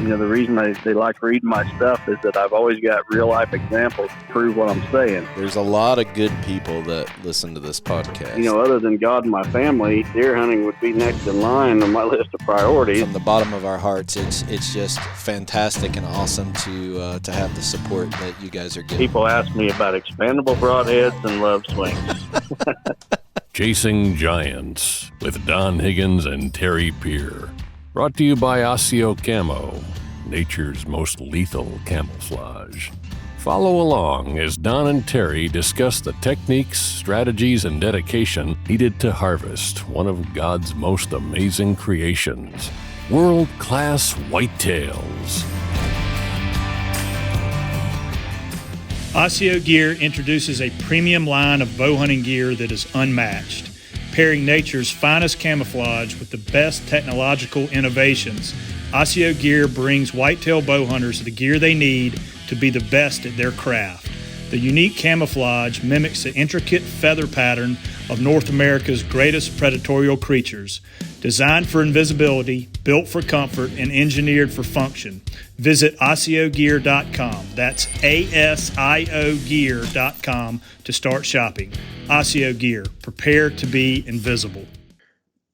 The reason they like reading my stuff is that I've always got real life examples to prove what I'm saying. There's a lot of good people that listen to this podcast. Other than God and my family, deer hunting would be next in line on my list of priorities. From the bottom of our hearts, it's just fantastic and awesome to have the support that you guys are getting. People ask me about expandable broadheads and love swings. Chasing Giants with Don Higgins and Terry Peer. Brought to you by Osseo Camo, nature's most lethal camouflage. Follow along as Don and Terry discuss the techniques, strategies, and dedication needed to harvest one of God's most amazing creations, world-class whitetails. Osseo Gear introduces a premium line of bow hunting gear that is unmatched, pairing nature's finest camouflage with the best technological innovations. Osseo Gear brings whitetail bow hunters the gear they need to be the best at their craft. The unique camouflage mimics the intricate feather pattern of North America's greatest predatory creatures. Designed for invisibility, built for comfort, and engineered for function. Visit OsseoGear.com. That's ASIO Gear.com to start shopping. Osseo Gear. Prepare to be invisible.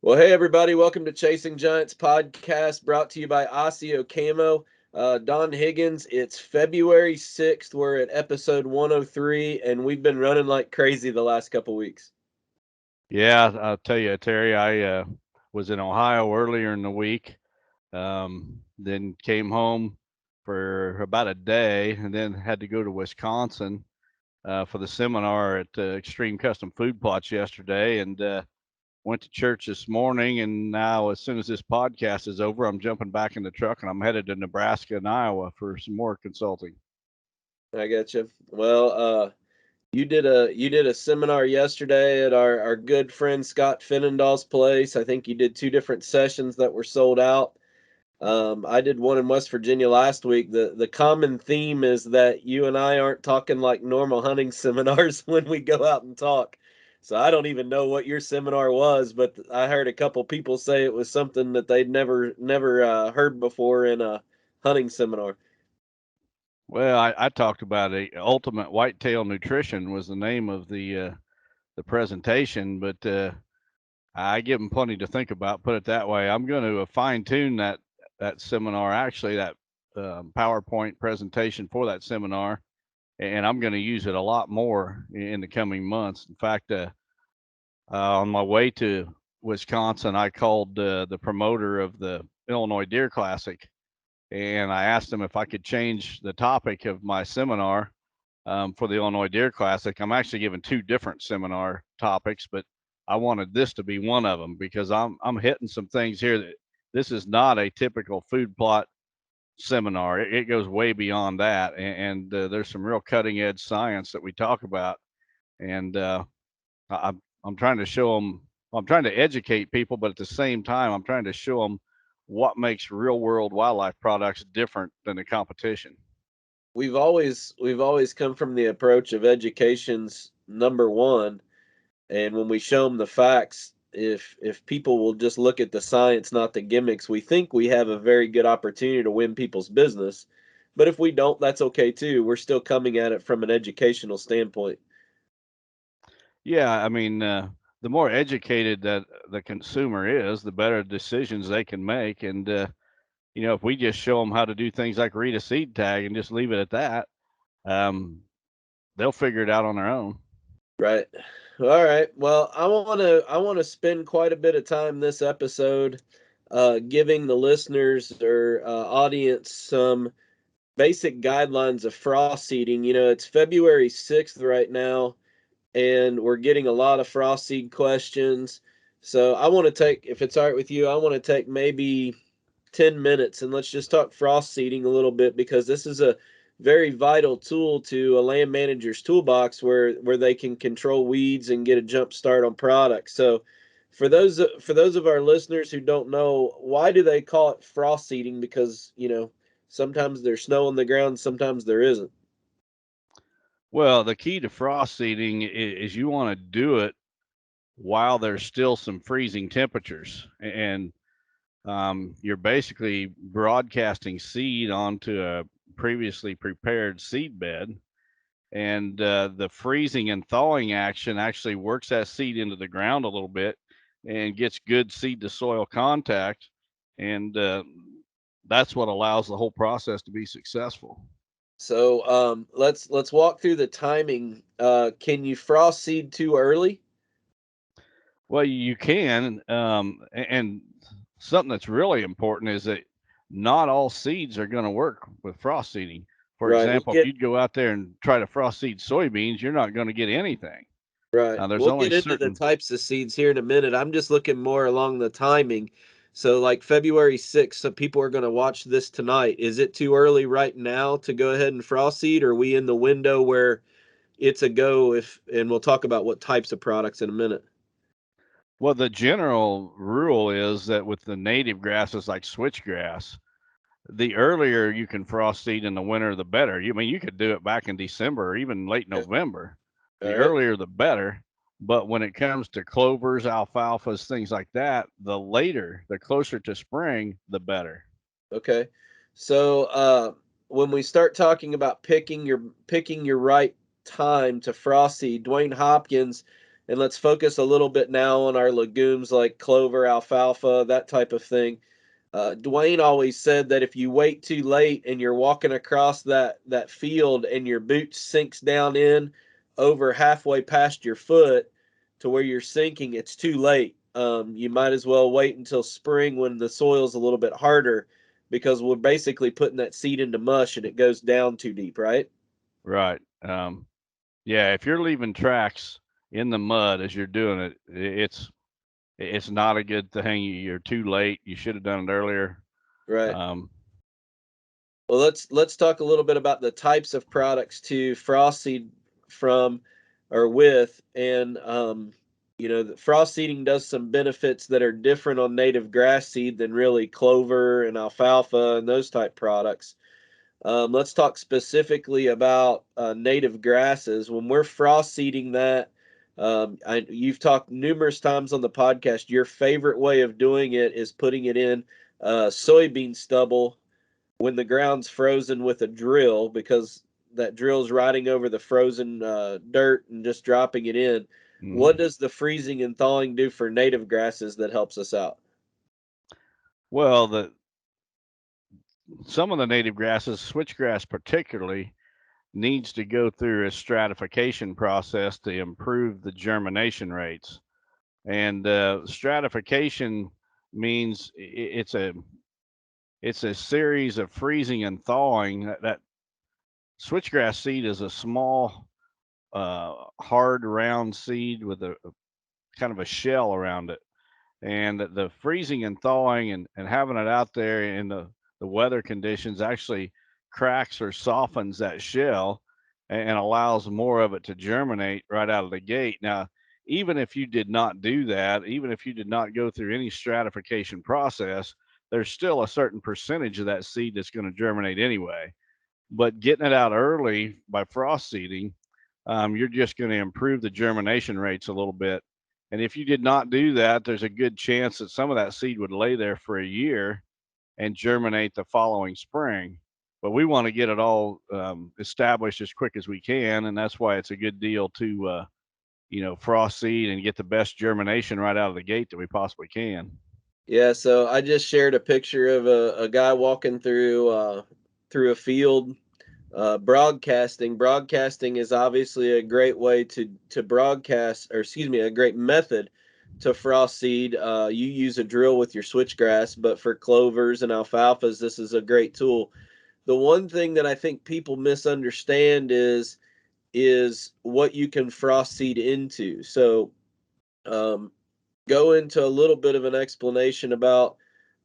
Well, hey, everybody. Welcome to Chasing Giants podcast, brought to you by Osseo Camo. Don Higgins, it's February 6th. We're at episode 103, and we've been running like crazy the last couple weeks. Yeah, I'll tell you, Terry, I was in Ohio earlier in the week, then came home for about a day, and then had to go to Wisconsin for the seminar at Extreme Custom Food Plots yesterday, and went to church this morning. And now, as soon as this podcast is over, I'm jumping back in the truck and I'm headed to Nebraska and Iowa for some more consulting. I got you. Well, you did a seminar yesterday at our good friend Scott Finnendall's place. I think you did 2 different sessions that were sold out. I did one in West Virginia last week. The common theme is that you and I aren't talking like normal hunting seminars when we go out and talk. So I don't even know what your seminar was, but I heard a couple people say it was something that they'd never heard before in a hunting seminar. Well, I talked about ultimate whitetail nutrition was the name of the presentation, but I give them plenty to think about. Put it that way. I'm going to fine tune that seminar, actually that PowerPoint presentation for that seminar, and I'm going to use it a lot more in the coming months. In fact, on my way to Wisconsin, I called the promoter of the Illinois Deer Classic, and I asked him if I could change the topic of my seminar for the Illinois Deer Classic. I'm actually giving 2 different seminar topics, but I wanted this to be one of them because I'm hitting some things here that this is not a typical food plot seminar. It goes way beyond that, and there's some real cutting edge science that we talk about, and I'm trying to show them. I'm trying to educate people, but at the same time, I'm trying to show them what makes real world wildlife products different than the competition. We've always come from the approach of education's number one, and when we show them the facts, if people will just look at the science, not the gimmicks, we think we have a very good opportunity to win people's business. But if we don't, that's okay too. We're still coming at it from an educational standpoint. Yeah, I mean, the more educated that the consumer is, the better decisions they can make. And if we just show them how to do things like read a seed tag and just leave it at that, they'll figure it out on their own. Right. All right. Well, I want to spend quite a bit of time this episode giving the listeners or audience some basic guidelines of frost seeding. It's February 6th right now, and we're getting a lot of frost seed questions. So I want to take, if it's all right with you, I want to take maybe 10 minutes and let's just talk frost seeding a little bit, because this is a very vital tool to a land manager's toolbox where they can control weeds and get a jump start on products. So for those of our listeners who don't know, why do they call it frost seeding? Because, sometimes there's snow on the ground, sometimes there isn't. Well, the key to frost seeding is you want to do it while there's still some freezing temperatures. And you're basically broadcasting seed onto a previously prepared seed bed, and the freezing and thawing action actually works that seed into the ground a little bit and gets good seed to soil contact, and that's what allows the whole process to be successful. So let's walk through the timing. Can you frost seed too early? Well, you can, and something that's really important is that not all seeds are going to work with frost seeding. For Right. example, if you'd go out there and try to frost seed soybeans, you're not going to get anything. Right. There's We'll only get into the certain. types of seeds here in a minute. I'm just looking more along the timing. So, like February 6th, some people are going to watch this tonight. Is it too early right now to go ahead and frost seed? Or are we in the window where it's a go? And we'll talk about what types of products in a minute. Well, the general rule is that with the native grasses like switchgrass, the earlier you can frost seed in the winter, the better. I mean, you could do it back in December or even late Okay. November. All The right. earlier, the better. But when it comes to clovers, alfalfas, things like that, the later, the closer to spring, the better. Okay. So, when we start talking about picking your right time to frost seed, Dwayne Hopkins, and let's focus a little bit now on our legumes like clover, alfalfa, that type of thing. Dwayne always said that if you wait too late and you're walking across that field and your boot sinks down in over halfway past your foot to where you're sinking, it's too late. You might as well wait until spring when the soil's a little bit harder, because we're basically putting that seed into mush and it goes down too deep, right? Right. Yeah, if you're leaving tracks in the mud as you're doing it, it's not a good thing. You're too late. You should have done it earlier. Right. Um, Well, let's talk a little bit about the types of products to frost seed from or with, and the frost seeding does some benefits that are different on native grass seed than really clover and alfalfa and those type products. Let's talk specifically about native grasses. When we're frost seeding that, you've talked numerous times on the podcast. Your favorite way of doing it is putting it in soybean stubble when the ground's frozen with a drill, because that drill's riding over the frozen dirt and just dropping it in. What mhm. does the freezing and thawing do for native grasses that helps us out? Well, some of the native grasses, switchgrass particularly, needs to go through a stratification process to improve the germination rates. And stratification means it's a series of freezing and thawing. That switchgrass seed is a small, hard, round seed with a kind of a shell around it. And the freezing and thawing and having it out there in the weather conditions actually cracks or softens that shell and allows more of it to germinate right out of the gate. Now, even if you did not do that, even if you did not go through any stratification process, there's still a certain percentage of that seed that's going to germinate anyway. But getting it out early by frost seeding, you're just going to improve the germination rates a little bit. And if you did not do that, there's a good chance that some of that seed would lay there for a year and germinate the following spring. But we want to get it all established as quick as we can, and that's why it's a good deal to frost seed and get the best germination right out of the gate that we possibly can. Yeah, so I just shared a picture of a guy walking through a field broadcasting. Broadcasting is obviously a great way to broadcast, or excuse me, a great method to frost seed. You use a drill with your switchgrass, but for clovers and alfalfas, this is a great tool. The one thing that I think people misunderstand is what you can frost seed into. So um, go into a little bit of an explanation about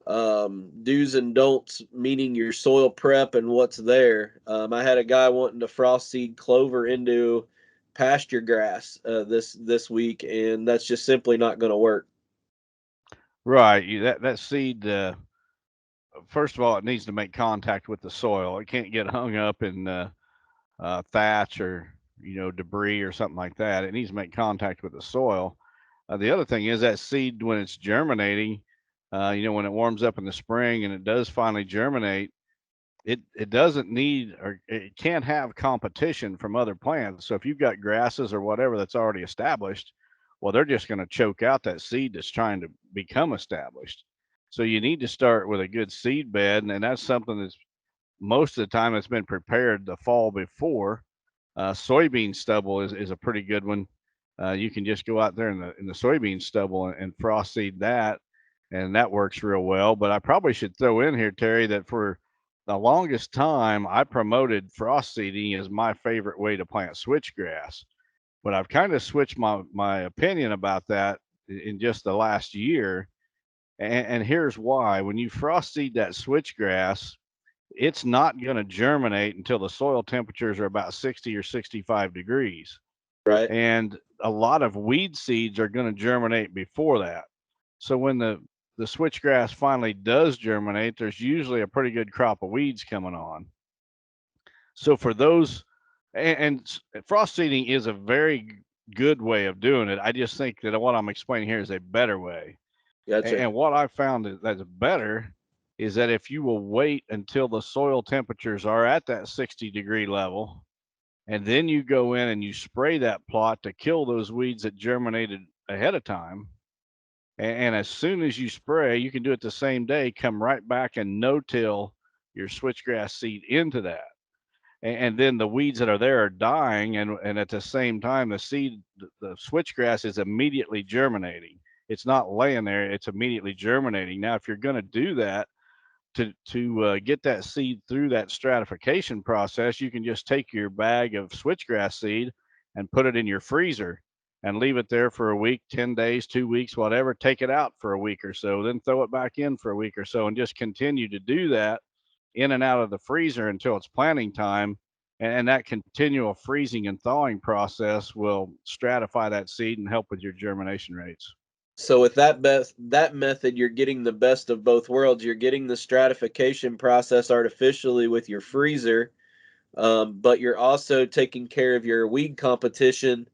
do's and don'ts, meaning your soil prep and what's there. I had a guy wanting to frost seed clover into pasture grass this week, and that's just simply not going to work. Right. That seed, first of all, it needs to make contact with the soil. It can't get hung up in thatch or debris or something like that. It needs to make contact with the soil. The other thing is that seed when it's germinating, When it warms up in the spring and it does finally germinate, it doesn't need, or it can't have competition from other plants. So if you've got grasses or whatever that's already established, well, they're just going to choke out that seed that's trying to become established. So you need to start with a good seed bed, and that's something that's most of the time it's been prepared the fall before. Soybean stubble is a pretty good one. You can just go out there in the soybean stubble and frost seed that, and that works real well. But I probably should throw in here, Terry, that for the longest time I promoted frost seeding as my favorite way to plant switchgrass. But I've kind of switched my opinion about that in just the last year, and here's why. When you frost seed that switchgrass, it's not going to germinate until the soil temperatures are about 60 or 65 degrees. Right. And a lot of weed seeds are going to germinate before that. So when the switchgrass finally does germinate, there's usually a pretty good crop of weeds coming on. So for those, frost seeding is a very good way of doing it. I just think that what I'm explaining here is a better way. Gotcha. And what I found that's better is that if you will wait until the soil temperatures are at that 60-degree level, and then you go in and you spray that plot to kill those weeds that germinated ahead of time. And as soon as you spray, you can do it the same day, come right back and no-till your switchgrass seed into that. And then the weeds that are there are dying, and at the same time, the switchgrass is immediately germinating. It's not laying there, it's immediately germinating. Now, if you're going to do that, to get that seed through that stratification process, you can just take your bag of switchgrass seed and put it in your freezer and leave it there for a week, 10 days, 2 weeks, whatever. Take it out for a week or so, then throw it back in for a week or so, and just continue to do that in and out of the freezer until it's planting time. And that continual freezing and thawing process will stratify that seed and help with your germination rates. So with that method, you're getting the best of both worlds. You're getting the stratification process artificially with your freezer, but you're also taking care of your weed competition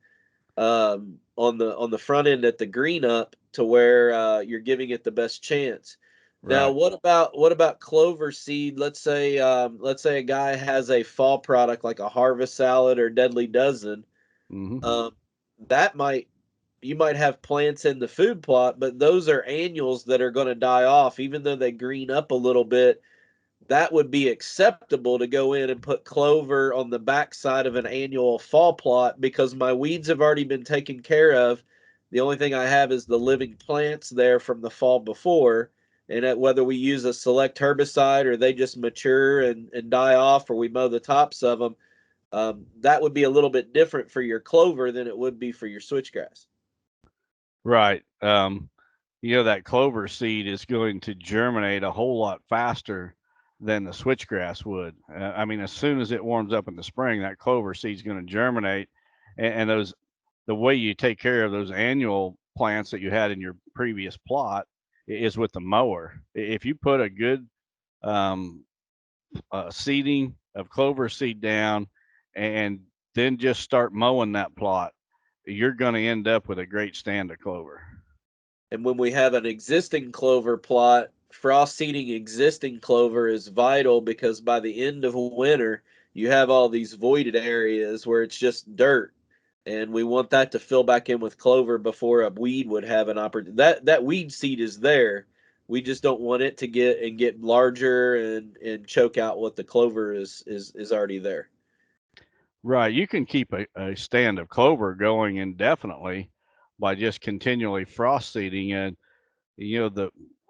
on the front end at the green up to where you're giving it the best chance. Now, Right. what about clover seed? Let's say a guy has a fall product like a harvest salad or deadly dozen. Mm-hmm. Um, that might you might have plants in the food plot, but those are annuals that are going to die off, even though they green up a little bit. That would be acceptable to go in and put clover on the backside of an annual fall plot because my weeds have already been taken care of. The only thing I have is the living plants there from the fall before. And whether we use a select herbicide or they just mature and die off or we mow the tops of them, that would be a little bit different for your clover than it would be for your switchgrass. Right. That clover seed is going to germinate a whole lot faster than the switchgrass would. I mean, as soon as it warms up in the spring, that clover seed is going to germinate. And the way you take care of those annual plants that you had in your previous plot is with the mower. If you put a good um, seeding of clover seed down and then just start mowing that plot, you're going to end up with a great stand of clover. And when we have an existing clover plot, frost seeding existing clover is vital because by the end of winter, you have all these voided areas where it's just dirt. And we want that to fill back in with clover before a weed would have an opportunity. That weed seed is there. We just don't want it to get larger and choke out what the clover is already there. Right. You can keep a stand of clover going indefinitely by just continually frost seeding. And,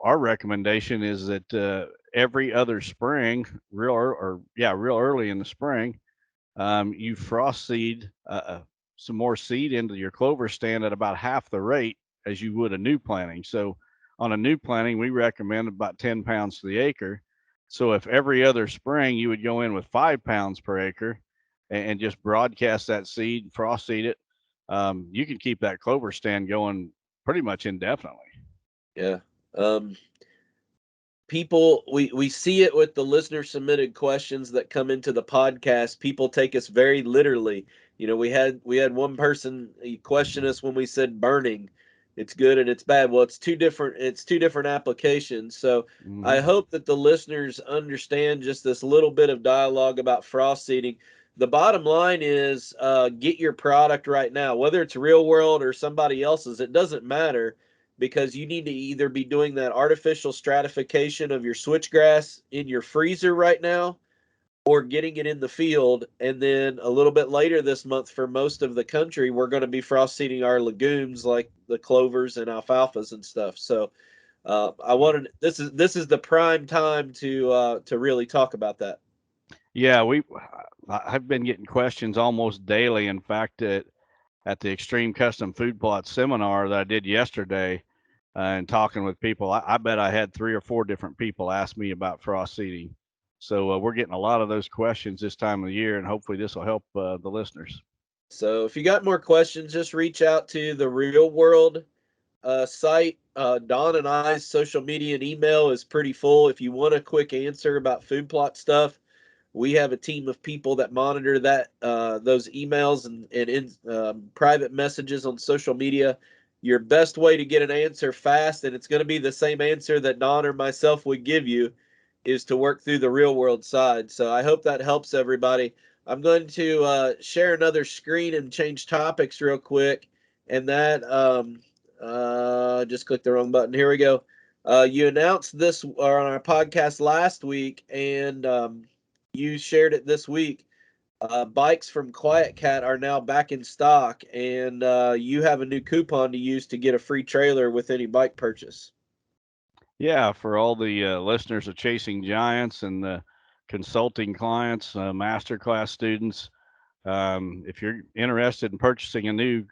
our recommendation is that every other spring, real early in the spring, you frost seed some more seed into your clover stand at about half the rate as you would a new planting. So on a new planting, we recommend about 10 pounds to the acre. So if every other spring you would go in with 5 pounds per acre and just broadcast that seed, frost seed it, you can keep that clover stand going pretty much indefinitely. Yeah. People, we see it with the listener submitted questions that come into the podcast. People take us very literally. We had one person question us when we said burning, it's good and it's bad. Well, it's two different applications. So I Mhm. hope that the listeners understand just this little bit of dialogue about frost seeding. The bottom line is get your product right now, whether it's real world or somebody else's, it doesn't matter, because you need to either be doing that artificial stratification of your switchgrass in your freezer right now, or getting it in the field. And then a little bit later this month, for most of the country, we're going to be frost seeding our legumes like the clovers and alfalfas and stuff. So I wanted this is the prime time to really talk about that. Yeah, I've been getting questions almost daily. In fact, at the Extreme Custom Food Plot seminar that I did yesterday, and talking with people, I bet I had 3 or 4 different people ask me about frost seeding. So we're getting a lot of those questions this time of the year, and hopefully this will help the listeners. So if you got more questions, just reach out to the Real World site. Don and I's social media and email is pretty full. If you want a quick answer about food plot stuff, we have a team of people that monitor that those emails and in private messages on social media. Your best way to get an answer fast, and it's going to be the same answer that Don or myself would give you, is to work through the real world side. So I hope that helps everybody. I'm going to share another screen and change topics real quick. And that just clicked the wrong button. Here we go. You announced this on our podcast last week, and you shared it this week. Bikes from Quiet Cat are now back in stock, and you have a new coupon to use to get a free trailer with any bike purchase. Yeah, for all the listeners of Chasing Giants and the consulting clients, masterclass students, if you're interested in purchasing a new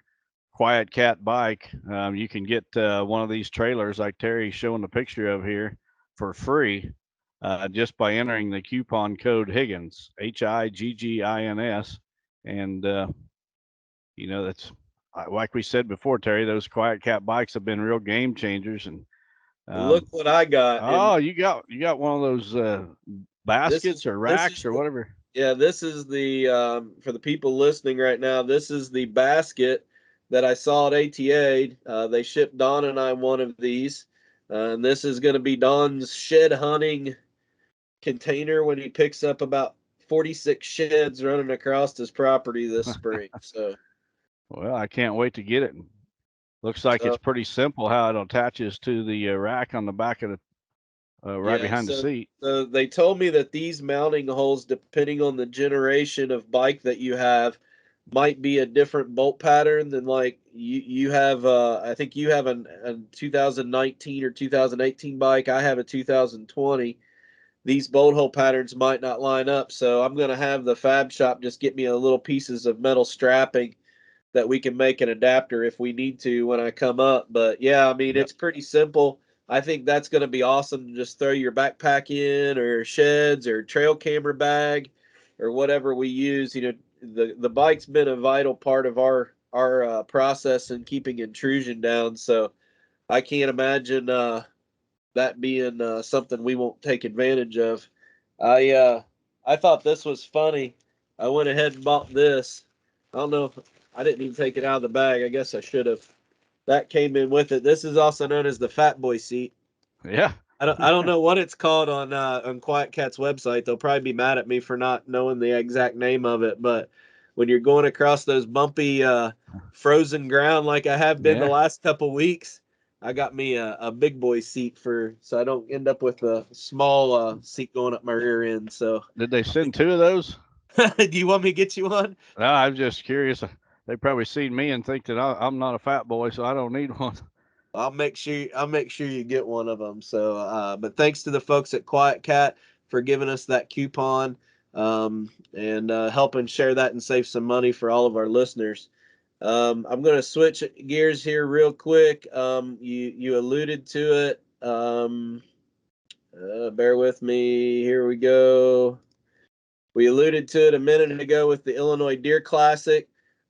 Quiet Cat bike, you can get one of these trailers like Terry's showing the picture of here for free, just by entering the coupon code Higgins, Higgins. And, that's like we said before, Terry, those Quiet Cat bikes have been real game changers. And, Look what I got, and oh, you got one of those baskets or this racks is or whatever. yeah, this is the for the people listening right now. This is the basket that I saw at ATA. They shipped Don and I one of these, and this is going to be Don's shed hunting container when he picks up about 46 sheds running across his property this spring. Well, I can't wait to get it. Looks like it's So pretty simple how it attaches to the rack on the back of the right yeah, behind the seat. so they told me that these mounting holes, depending on the generation of bike that you have, might be a different bolt pattern than like you have. I think you have a 2019 or 2018 bike. I have a 2020. These bolt hole patterns might not line up, so I'm gonna have the fab shop just get me a little pieces of metal strapping that we can make an adapter if we need to when I come up. But yeah, I mean, Yep. it's pretty simple. I think that's going to be awesome to just throw your backpack in, or sheds, or trail camera bag, or whatever we use. The bike's been a vital part of our process in keeping intrusion down. So I can't imagine that being something we won't take advantage of. I uh, I thought this was funny. I went ahead and bought this. I don't know if I didn't even take it out of the bag. I guess I should have. That came in with it. This is also known as the Fat Boy seat. Yeah. I don't know what it's called on Quiet Cat's website. They'll probably be mad at me for not knowing the exact name of it. But when you're going across those bumpy frozen ground like I have been the Yeah. last couple weeks, I got me a big boy seat so I don't end up with a small seat going up my rear end. So Did they send 2 of those? do you want me to get you one? No, I'm just curious. They probably seen me and think that I'm not a fat boy, so I don't need one. I'll make sure you get one of them. So, but thanks to the folks at Quiet Cat for giving us that coupon, and helping share that and save some money for all of our listeners. I'm going to switch gears here real quick. You alluded to it. Bear with me. Here we go. We alluded to it a minute ago with the Illinois Deer Classic.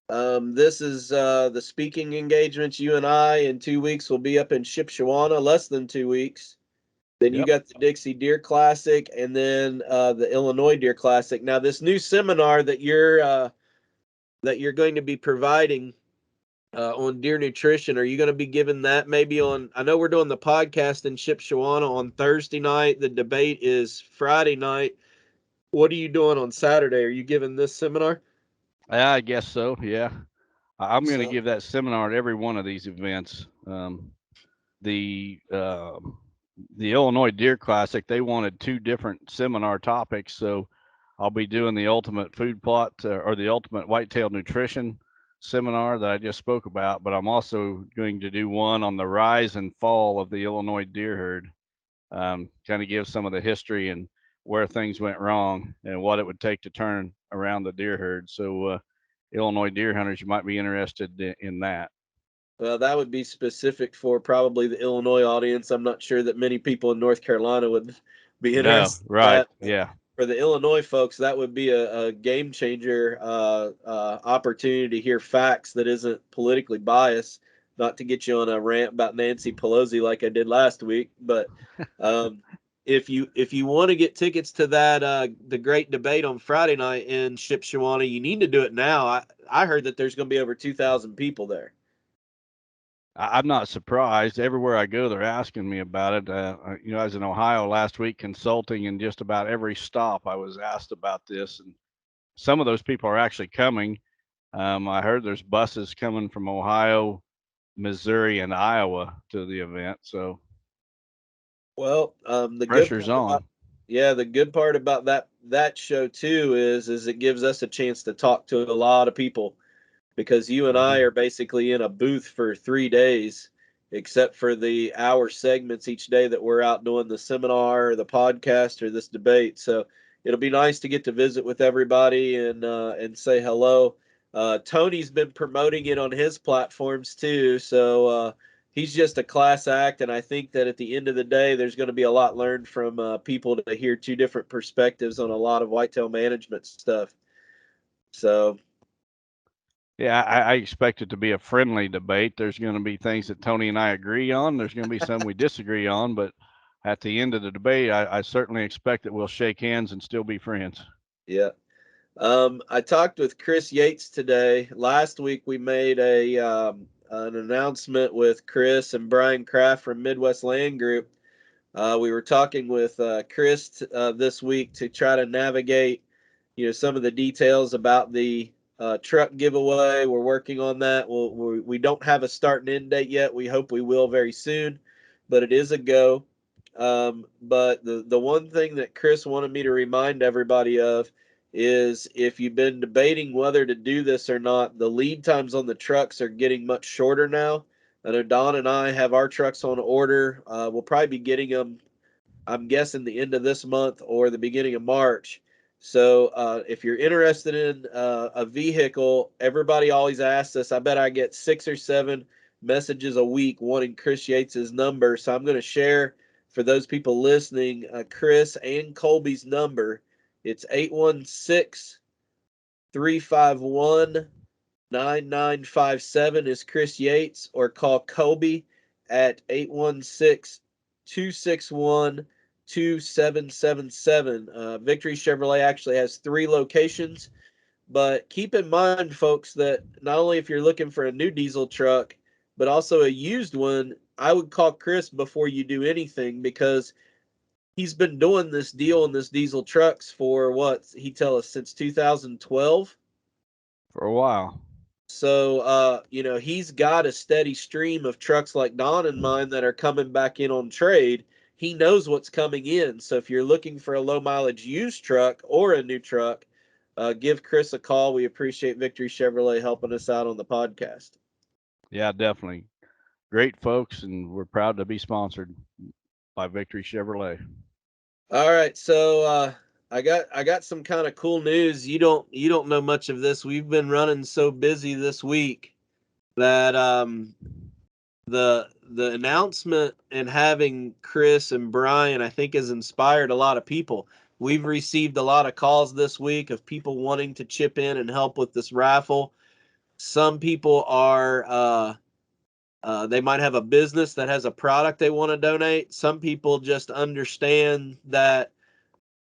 This is the speaking engagements. You and I in 2 weeks will be up in Shipshewana, less than 2 weeks. Then you Yep. got the Dixie Deer Classic, and then the Illinois Deer Classic. Now, this new seminar that you're going to be providing, on deer nutrition. Are you going to be giving that maybe on? I know we're doing the podcast in Shipshewana on Thursday night. The debate is Friday night. What are you doing on Saturday? Are you giving this seminar? I guess so. Yeah, I'm going to So, give that seminar at every one of these events. The the Illinois Deer Classic, they wanted 2 different seminar topics, so I'll be doing the ultimate food plot or the ultimate whitetail nutrition seminar that I just spoke about, but I'm also going to do one on the rise and fall of the Illinois deer herd. Kind of give some of the history and where things went wrong and what it would take to turn around the deer herd. So, Illinois deer hunters, you might be interested in that. well, that would be specific for probably the Illinois audience. I'm not sure that many people in North Carolina would be No, interested in right. that. Yeah. For the Illinois folks, that would be a game changer opportunity to hear facts that isn't politically biased. Not to get you on a rant about Nancy Pelosi like I did last week, but um, if you want to get tickets to that the great debate on Friday night in Shipshewana, you need to do it now. I heard that there's going to be over 2,000 people there. I'm not surprised. Everywhere I go, they're asking me about it. I was in Ohio last week consulting, and just about every stop I was asked about this. And some of those people are actually coming. I heard there's buses coming from Ohio, Missouri, and Iowa to the event. So Well, the good pressure's part about on. the good part about that show too is it gives us a chance to talk to a lot of people because you and I Mhm. are basically in a booth for 3 days, except for the hour segments each day that we're out doing the seminar or the podcast or this debate. So it'll be nice to get to visit with everybody and say hello. Tony's been promoting it on his platforms too, so he's just a class act, and I think that at the end of the day, there's going to be a lot learned from people to hear 2 different perspectives on a lot of whitetail management stuff. So Yeah, I expect it to be a friendly debate. There's going to be things that Tony and I agree on. There's going to be some we disagree on, but at the end of the debate, I certainly expect that we'll shake hands and still be friends. yeah. I talked with Chris Yates today. Last week we made an announcement with Chris and Brian Kraft from Midwest Land Group. We were talking with Chris this week to try to navigate, some of the details about the truck giveaway. We're working on that. We don't have a start and end date yet. We hope we will very soon, but it is a go. But the one thing that Chris wanted me to remind everybody of is if you've been debating whether to do this or not, the lead times on the trucks are getting much shorter now. I know Don and I have our trucks on order. We'll probably be getting them, I'm guessing, the end of this month or the beginning of March. So if you're interested in a vehicle, everybody always asks us. I bet I get 6 or 7 messages a week wanting Chris Yates's number. So I'm going to share for those people listening, Chris and Colby's number. It's 816-351-9957 is Chris Yates, or call Colby at 816-261-2777. Victory Chevrolet actually has 3 locations, but keep in mind, folks, that not only if you're looking for a new diesel truck, but also a used one, I would call Chris before you do anything because he's been doing this deal in this diesel trucks for what he tell us since 2012. For a while. So, he's got a steady stream of trucks like Don and mine that are coming back in on trade. He knows what's coming in. So, if you're looking for a low mileage used truck or a new truck, give Chris a call. We appreciate Victory Chevrolet helping us out on the podcast. Yeah, definitely. Great folks, and we're proud to be sponsored by Victory Chevrolet. All right, so I got some kind of cool news. You don't know much of this. We've been running so busy this week that the announcement and having Chris and Brian, I think, has inspired a lot of people. We've received a lot of calls this week of people wanting to chip in and help with this raffle. Some people are they might have a business that has a product they want to donate. Some people just understand that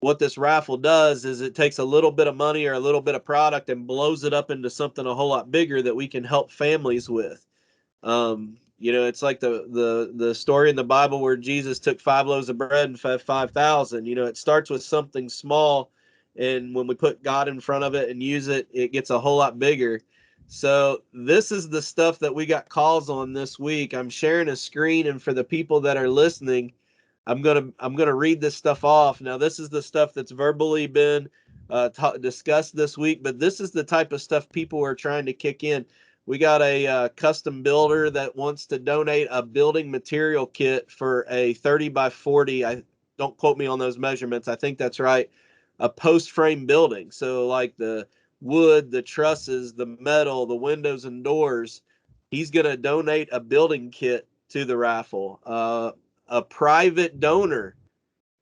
what this raffle does is it takes a little bit of money or a little bit of product and blows it up into something a whole lot bigger that we can help families with. It's like the story in the Bible where Jesus took 5 loaves of bread and fed 5,000. It starts with something small, and when we put God in front of it and use it, it gets a whole lot bigger. So this is the stuff that we got calls on this week. I'm sharing a screen, and for the people that are listening, I'm gonna read this stuff off. Now, this is the stuff that's verbally been discussed this week, but this is the type of stuff people are trying to kick in. We got a custom builder that wants to donate a building material kit for a 30 by 40. Don't quote me on those measurements. I think that's right. A post frame building. So like the wood, the trusses, the metal, the windows and doors. He's going to donate a building kit to the raffle. A private donor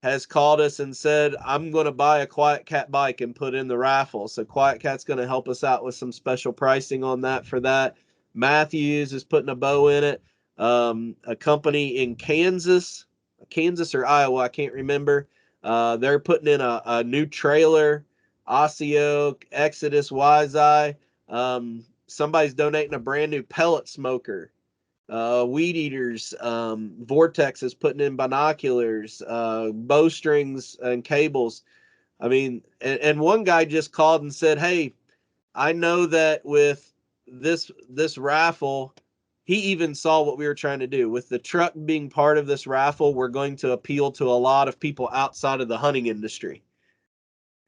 has called us and said, I'm going to buy a Quiet Cat bike and put in the raffle. So Quiet Cat's going to help us out with some special pricing on that for that. Matthews is putting a bow in it. A company in Kansas or Iowa, I can't remember. They're putting in a new trailer. Osseo, Exodus, Wise Eye. Somebody's donating a brand new pellet smoker. Weed Eaters, Vortex is putting in binoculars, bowstrings and cables. I mean, and one guy just called and said, hey, I know that with this raffle, he even saw what we were trying to do. With the truck being part of this raffle, we're going to appeal to a lot of people outside of the hunting industry.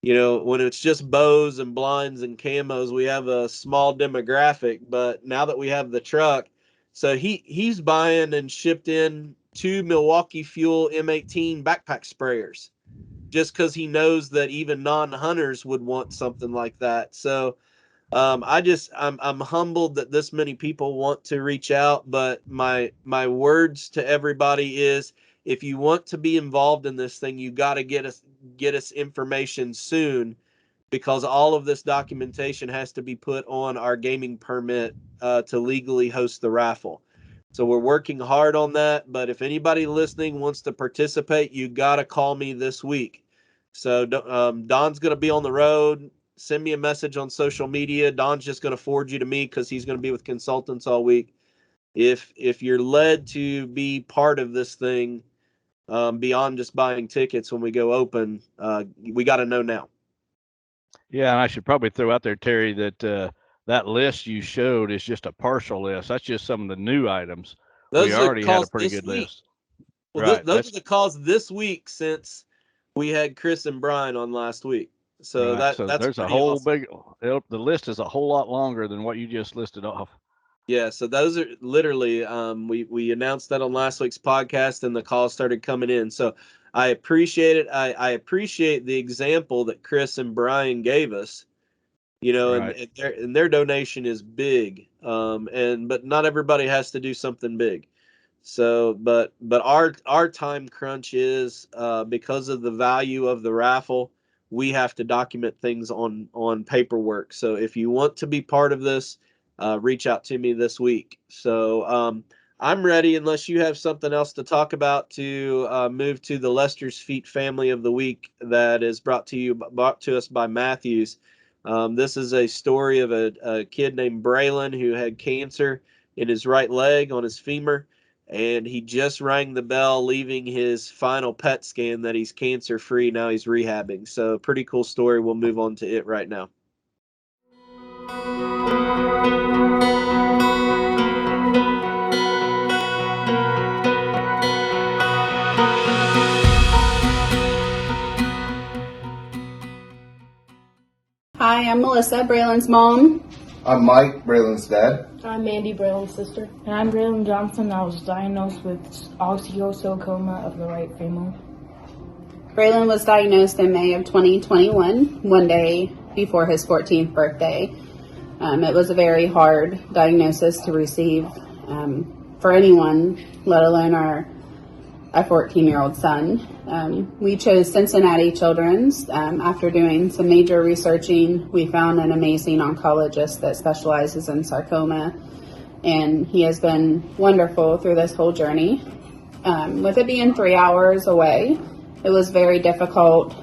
When it's just bows and blinds and camos, we have a small demographic, but now that we have the truck, so he's buying and shipped in 2 Milwaukee Fuel M18 backpack sprayers just because he knows that even non-hunters would want something like that. So I'm humbled that this many people want to reach out, but my words to everybody is, if you want to be involved in this thing, you got to get us information soon, because all of this documentation has to be put on our gaming permit to legally host the raffle. So we're working hard on that, but if anybody listening wants to participate, you got to call me this week. So Don's going to be on the road. Send me a message on social media. Don's just going to forward you to me because he's going to be with consultants all week. If you're led to be part of this thing, beyond just buying tickets when we go open, we got to know now. Yeah, and I should probably throw out there, Terry, that that list you showed is just a partial list. That's just some of the new items. We already had a pretty good list. Well, right. Those are the calls this week since we had Chris and Brian on last week. So right. that's there's a whole awesome. The list is a whole lot longer than what you just listed off. Yeah, so those are literally, we announced that on last week's podcast, and the calls started coming in. So I appreciate it. I appreciate the example that Chris and Brian gave us, right. and their donation is big. But not everybody has to do something big. So, but our time crunch is, because of the value of the raffle, we have to document things on paperwork. So if you want to be part of this, reach out to me this week. So I'm ready, unless you have something else to talk about, to move to the Lester's Feet Family of the Week that is brought to us by Matthews. This is a story of a kid named Braylon who had cancer in his right leg on his femur, and he just rang the bell leaving his final PET scan that he's cancer free. Now he's rehabbing. So pretty cool story. We'll move on to it right now. Hi, I'm Melissa, Braylon's mom. I'm Mike, Braylon's dad. I'm Mandy, Braylon's sister. And I'm Braylon Johnson. I was diagnosed with osteosarcoma of the right femur. Braylon was diagnosed in May of 2021, one day before his 14th birthday. It was a very hard diagnosis to receive for anyone, let alone our 14-year-old son. We chose Cincinnati Children's. After doing some major researching, we found an amazing oncologist that specializes in sarcoma, and he has been wonderful through this whole journey. With it being 3 hours away, it was very difficult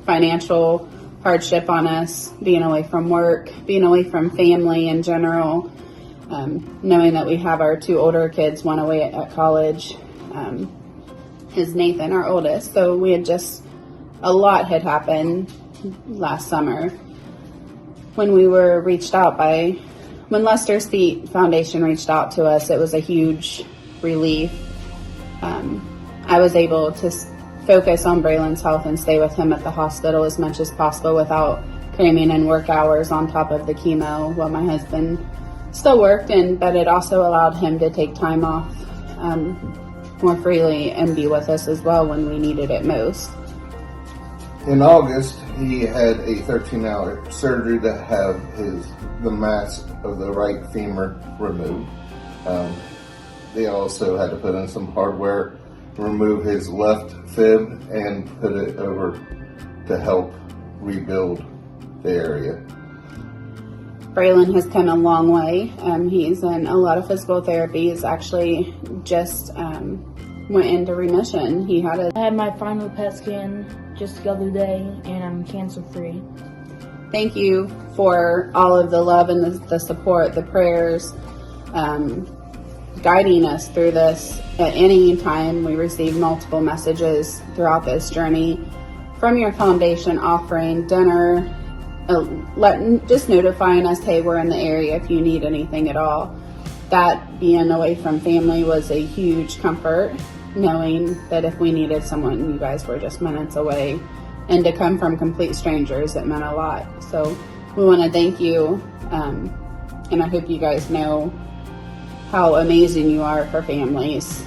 financial hardship on us, being away from work, being away from family in general, knowing that we have our 2 older kids, one away at college, is Nathan, our oldest. So we had just, a lot had happened last summer. When we were reached out by, when Lester's Feet Foundation reached out to us, it was a huge relief. I was able to focus on Braylon's health and stay with him at the hospital as much as possible without cramming in work hours on top of the chemo while my husband still worked, but it also allowed him to take time off more freely and be with us as well when we needed it most. In August, he had a 13-hour surgery to have the mass of the right femur removed. They also had to put in some hardware, remove his left fib, and put it over to help rebuild the area. Braylon has come a long way. He's in a lot of physical therapy. He's actually just went into remission. I had my final PET scan just the other day, and I'm cancer free. Thank you for all of the love and the support, the prayers, guiding us through this. At any time, we received multiple messages throughout this journey from your foundation offering dinner, just notifying us, hey, we're in the area if you need anything at all. That being away from family was a huge comfort, knowing that if we needed someone, you guys were just minutes away. And to come from complete strangers, it meant a lot. So we want to thank you, and I hope you guys know how amazing you are for families.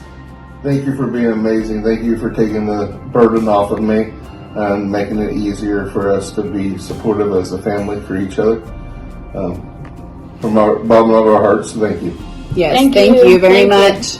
Thank you for being amazing. Thank you for taking the burden off of me and making it easier for us to be supportive as a family for each other. From our bottom of our hearts, thank you. Yes, thank you very much.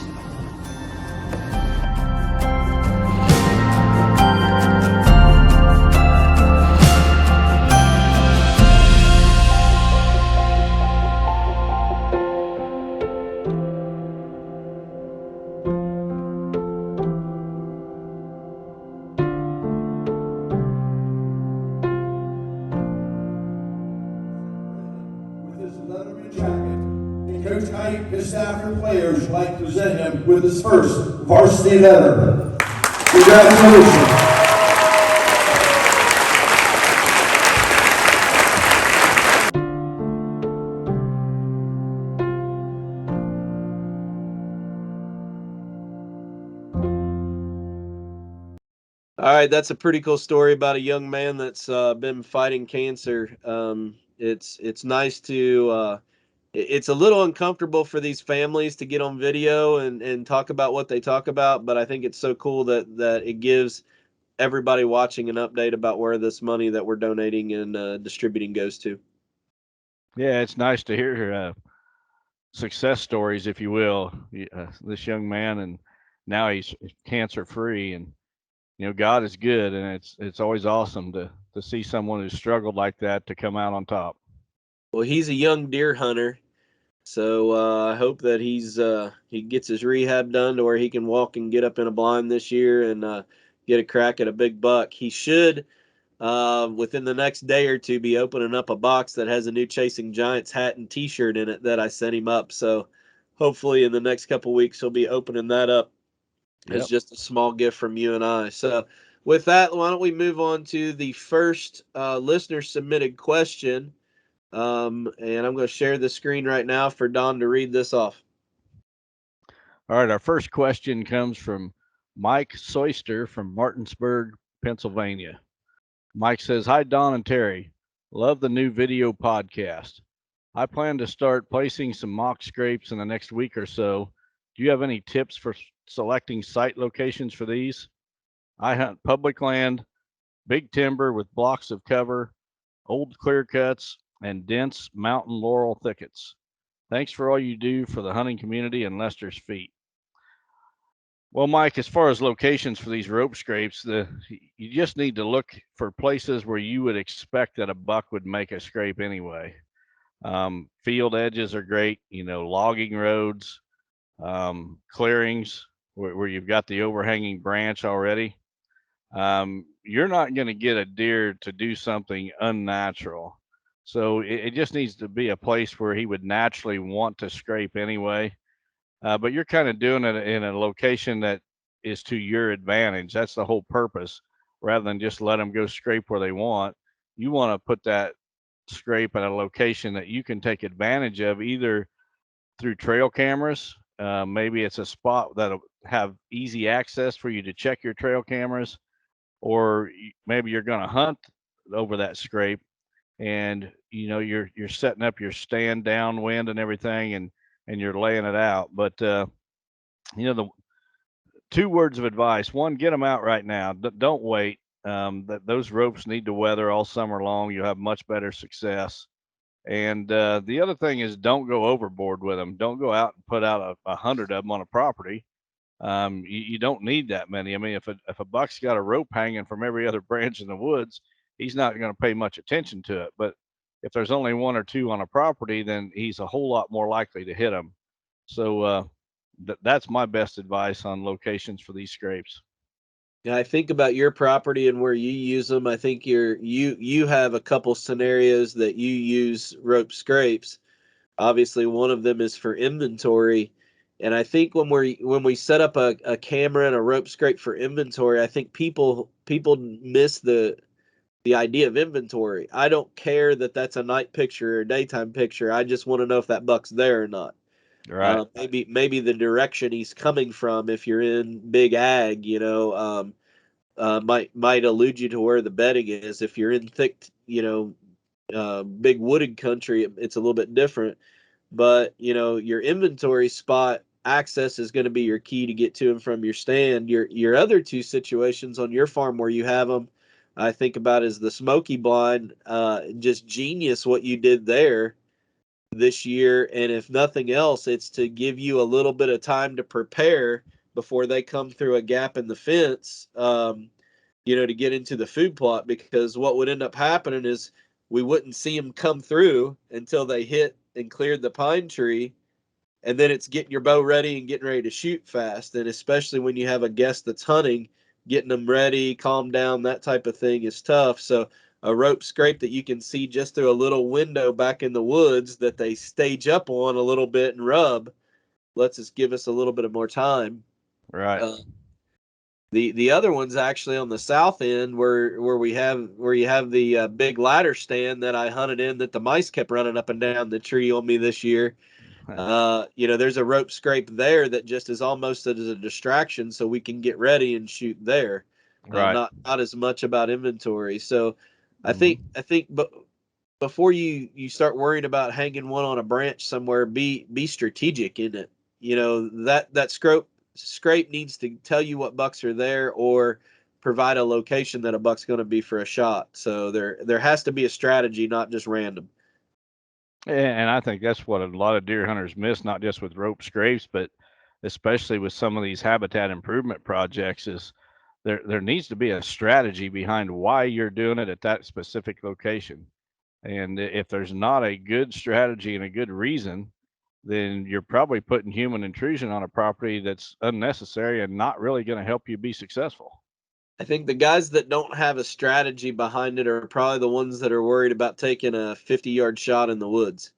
His staff and players would like to present him with his first varsity letter. Congratulations. All right, that's a pretty cool story about a young man that's been fighting cancer. It's nice to. It's a little uncomfortable for these families to get on video and talk about what they talk about, but I think it's so cool that it gives everybody watching an update about where this money that we're donating and distributing goes to. Yeah, it's nice to hear success stories, if you will. This young man, and now he's cancer free, and God is good, and it's always awesome to see someone who struggled like that to come out on top. Well, he's a young deer hunter, so I hope that he gets his rehab done to where he can walk and get up in a blind this year and get a crack at a big buck. He should, within the next day or two, be opening up a box that has a new Chasing Giants hat and T-shirt in it that I sent him up. So hopefully in the next couple weeks he'll be opening that up as just a small gift from you and I. So with that, why don't we move on to the first listener submitted question. And I'm going to share the screen right now for Don to read this off. All right, our first question comes from Mike Soyster from Martinsburg, Pennsylvania. Mike says, "Hi, Don and Terry. Love the new video podcast. I plan to start placing some mock scrapes in the next week or so. Do you have any tips for selecting site locations for these? I hunt public land, big timber with blocks of cover, old clear cuts, and dense mountain laurel thickets. Thanks for all you do for the hunting community and Lester's Feet." Well, Mike, as far as locations for these rope scrapes, you just need to look for places where you would expect that a buck would make a scrape anyway. Field edges are great, logging roads, clearings where you've got the overhanging branch already. you're not going to get a deer to do something unnatural. So it just needs to be a place where he would naturally want to scrape anyway. But you're kind of doing it in a location that is to your advantage. That's the whole purpose. Rather than just let them go scrape where they want, you want to put that scrape at a location that you can take advantage of, either through trail cameras. Maybe it's a spot that'll have easy access for you to check your trail cameras, or maybe you're going to hunt over that scrape, and you're setting up your stand downwind and everything, and you're laying it out. But the two words of advice: one, get them out right now. Don't wait. Those ropes need to weather all summer long. You'll have much better success. And the other thing is, don't go overboard with them. Don't go out and put out 100 of them on a property. You don't need that many. I mean, if a buck's got a rope hanging from every other branch in the woods, he's not going to pay much attention to it. But if there's only one or two on a property, then he's a whole lot more likely to hit them. So that's my best advice on locations for these scrapes. Yeah, I think about your property and where you use them. I think you have a couple scenarios that you use rope scrapes. Obviously, one of them is for inventory. And I think when we set up a camera and a rope scrape for inventory, I think people miss the idea of inventory. I don't care that that's a night picture or a daytime picture. I just want to know if that buck's there or not. Right. Maybe the direction he's coming from, if you're in big ag, might allude you to where the bedding is. If you're in thick, big wooded country, it's a little bit different. But your inventory spot access is going to be your key to get to and from your stand. Your other two situations on your farm where you have them, I think about is the smoky blind. Just genius what you did there this year. And if nothing else, it's to give you a little bit of time to prepare before they come through a gap in the fence, to get into the food plot. Because what would end up happening is we wouldn't see them come through until they hit and cleared the pine tree. And then it's getting your bow ready and getting ready to shoot fast. And especially when you have a guest that's hunting, getting them ready, calm down, that type of thing is tough. So a rope scrape that you can see just through a little window back in the woods that they stage up on a little bit and rub lets us give us a little bit of more time. Right. The other one's actually on the south end where you have the big ladder stand that I hunted in that the mice kept running up and down the tree on me this year. There's a rope scrape there that just is almost as a distraction, so we can get ready and shoot there. Right. Not as much about inventory. So I think but before you start worrying about hanging one on a branch somewhere, be strategic in it. That scrape needs to tell you what bucks are there or provide a location that a buck's going to be for a shot. So there has to be a strategy, not just random. And I think that's what a lot of deer hunters miss, not just with rope scrapes, but especially with some of these habitat improvement projects, is there needs to be a strategy behind why you're doing it at that specific location. And if there's not a good strategy and a good reason, then you're probably putting human intrusion on a property that's unnecessary and not really going to help you be successful. I think the guys that don't have a strategy behind it are probably the ones that are worried about taking a 50-yard shot in the woods.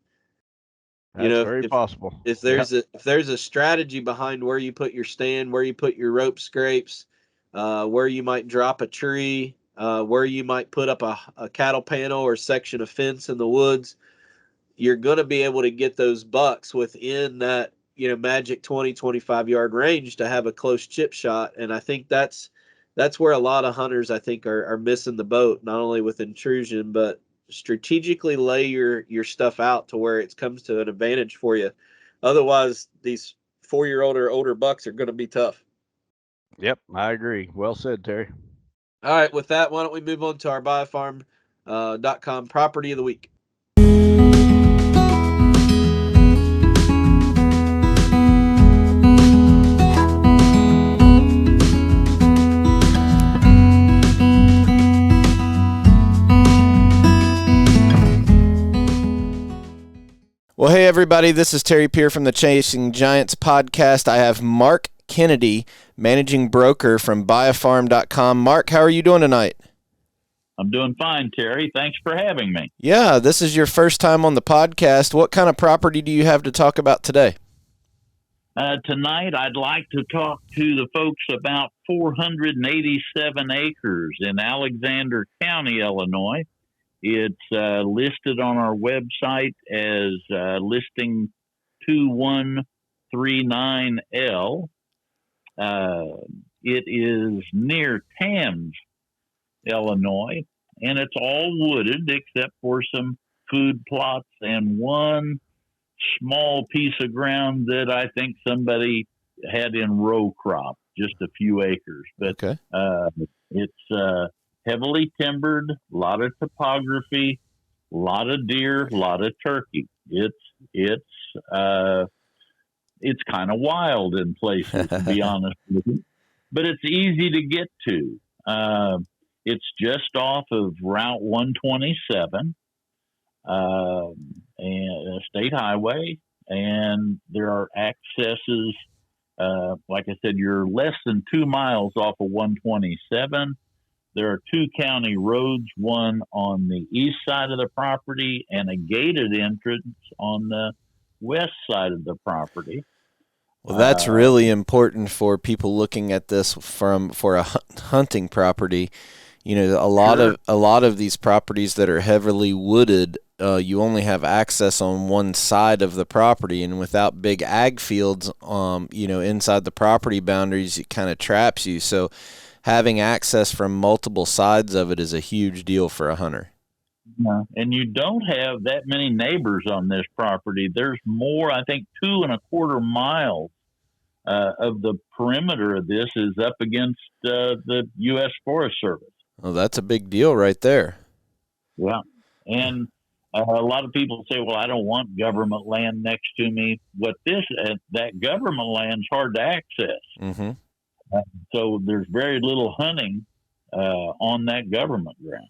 That's very possible. If there's a strategy behind where you put your stand, where you put your rope scrapes, where you might drop a tree, where you might put up a cattle panel or section of fence in the woods, you're going to be able to get those bucks within that, magic 20, 25-yard range to have a close chip shot. And I think that's where a lot of hunters, I think, are missing the boat, not only with intrusion, but strategically lay your stuff out to where it comes to an advantage for you. Otherwise, these 4-year-old or older bucks are going to be tough. Yep, I agree. Well said, Terry. All right, with that, why don't we move on to our biofarm.com property of the week. Well, hey, everybody, this is Terry Peer from the Chasing Giants podcast. I have Mark Kennedy, managing broker from buyAfarm.com. Mark, how are you doing tonight? I'm doing fine, Terry. Thanks for having me. Yeah, this is your first time on the podcast. What kind of property do you have to talk about today? Tonight, I'd like to talk to the folks about 487 acres in Alexander County, Illinois. It's listed on our website as listing 2139L. It is near Thames, Illinois, and it's all wooded except for some food plots and one small piece of ground that I think somebody had in row crop, just a few acres. But Okay. It's heavily timbered, a lot of topography, a lot of deer, a lot of turkey. It's kind of wild in places, to be honest with you, but it's easy to get to. It's just off of Route 127. And a state highway, and there are accesses. Like I said, you're less than 2 miles off of 127. There are 2 county roads, one on the east side of the property and a gated entrance on the west side of the property. Well, that's really important for people looking at this for a hunting property. You know, a lot of these properties that are heavily wooded, you only have access on one side of the property, and without big ag fields, inside the property boundaries, it kind of traps you. So, having access from multiple sides of it is a huge deal for a hunter. And you don't have that many neighbors on this property. There's more, I think, 2.25 miles of the perimeter of this is up against the U.S. Forest Service. Well, that's a big deal right there. Yeah. And a lot of people say, well, I don't want government land next to me. That government land's hard to access. Mm-hmm. So there's very little hunting on that government ground.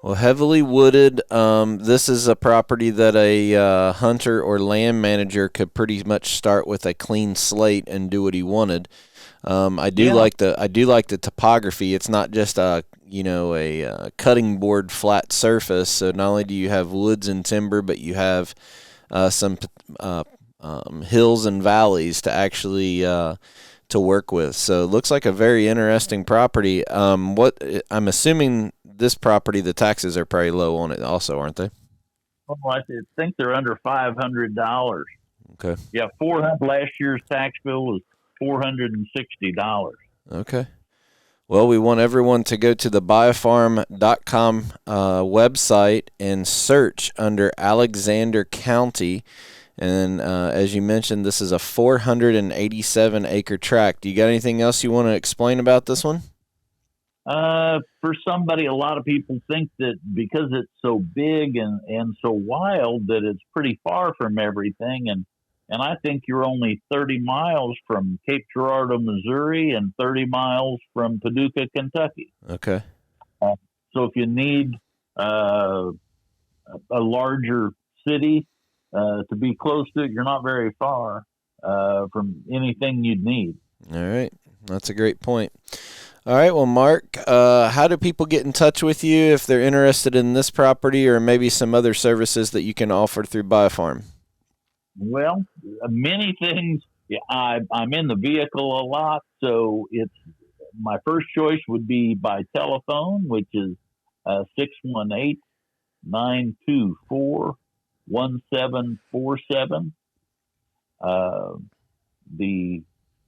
Well, heavily wooded. This is a property that a hunter or land manager could pretty much start with a clean slate and do what he wanted. I do like the topography. It's not just a cutting board flat surface. So not only do you have woods and timber, but you have some hills and valleys to actually to work with. So it looks like a very interesting property. What I'm assuming this property, the taxes are probably low on it also, aren't they? Oh, I think they're under $500. Okay. Yeah, last year's tax bill was $460. Okay. Well, we want everyone to go to the buyAfarm.com website and search under Alexander County. And as you mentioned, this is a 487-acre tract. Do you got anything else you want to explain about this one? For somebody, a lot of people think that because it's so big and so wild that it's pretty far from everything. And I think you're only 30 miles from Cape Girardeau, Missouri, and 30 miles from Paducah, Kentucky. Okay. So if you need a larger city to be close to it, you're not very far from anything you'd need. All right. That's a great point. All right. Well, Mark, how do people get in touch with you if they're interested in this property or maybe some other services that you can offer through BioFarm? Well, many things. Yeah, I'm in the vehicle a lot, so it's my first choice would be by telephone, which is 618-924-1747.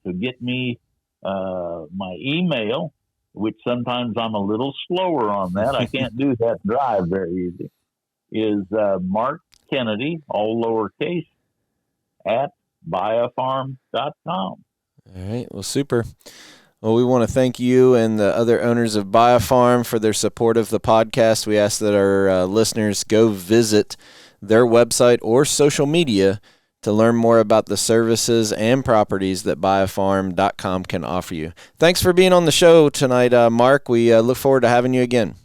To get me my email, which sometimes I'm a little slower on that. I can't do that drive very easy. Is Mark Kennedy, all lowercase, at buyAfarm.com. All right. Well, super. Well, we want to thank you and the other owners of BioFarm for their support of the podcast. We ask that our listeners go visit their website or social media to learn more about the services and properties that buyAfarm.com can offer you. Thanks for being on the show tonight, Mark. We look forward to having you again.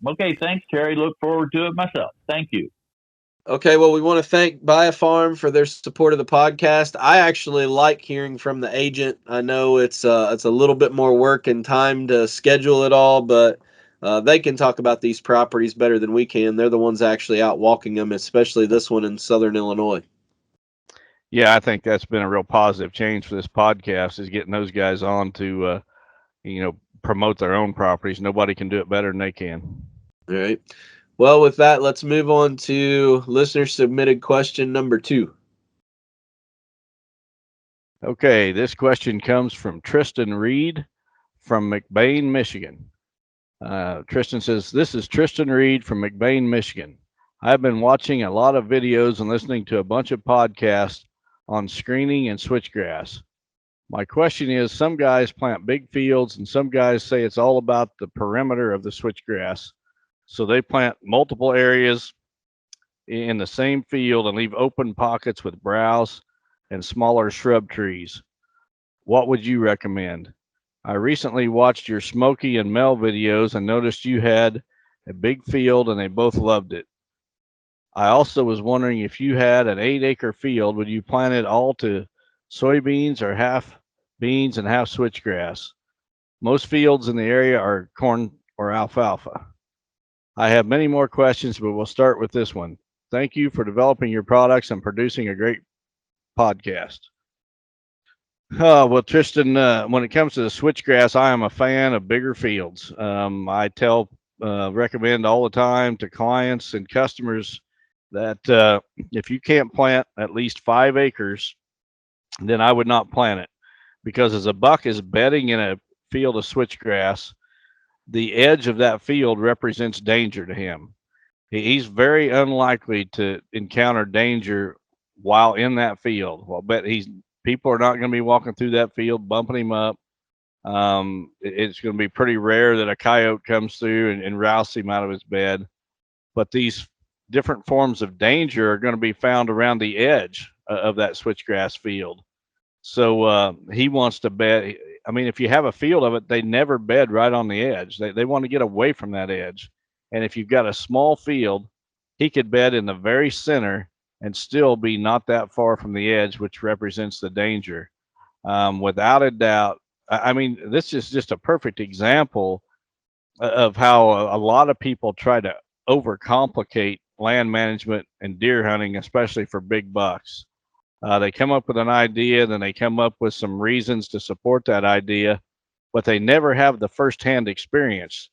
Okay, thanks, Terry. Look forward to it myself. Thank you. Okay, well, we want to thank Biofarm for their support of the podcast. I actually like hearing from the agent. I know it's a little bit more work and time to schedule it all, but they can talk about these properties better than we can. They're the ones actually out walking them, especially this one in Southern Illinois. Yeah, I think that's been a real positive change for this podcast is getting those guys on to, promote their own properties. Nobody can do it better than they can. All right. Well, with that, let's move on to listener submitted question number 2. Okay, this question comes from Tristan Reed from McBain, Michigan. Tristan says, "This is Tristan Reed from McBain, Michigan. I've been watching a lot of videos and listening to a bunch of podcasts on screening and switchgrass. My question is, some guys plant big fields and some guys say it's all about the perimeter of the switchgrass. So they plant multiple areas in the same field and leave open pockets with browse and smaller shrub trees. What would you recommend? I recently watched your Smokey and Mel videos and noticed you had a big field and they both loved it. I also was wondering if you had an 8-acre field, would you plant it all to soybeans or half beans and half switchgrass? Most fields in the area are corn or alfalfa. I have many more questions, but we'll start with this one. Thank you for developing your products and producing a great podcast." Well, Tristan, when it comes to the switchgrass, I am a fan of bigger fields. I recommend all the time to clients and customers that if you can't plant at least 5 acres, then I would not plant it, because as a buck is bedding in a field of switchgrass, the edge of that field represents danger to him. He's very unlikely to encounter danger while in that field. Well, bet people are not going to be walking through that field bumping him up. It's going to be pretty rare that a coyote comes through and rouses him out of his bed. But these different forms of danger are going to be found around the edge of that switchgrass field. So he wants to bed. I mean, if you have a field of it, they never bed right on the edge. They want to get away from that edge. And if you've got a small field, he could bed in the very center and still be not that far from the edge, which represents the danger. Without a doubt, I mean, this is just a perfect example of how a lot of people try to overcomplicate land management and deer hunting, especially for big bucks. They come up with an idea, then they come up with some reasons to support that idea, but they never have the firsthand experience.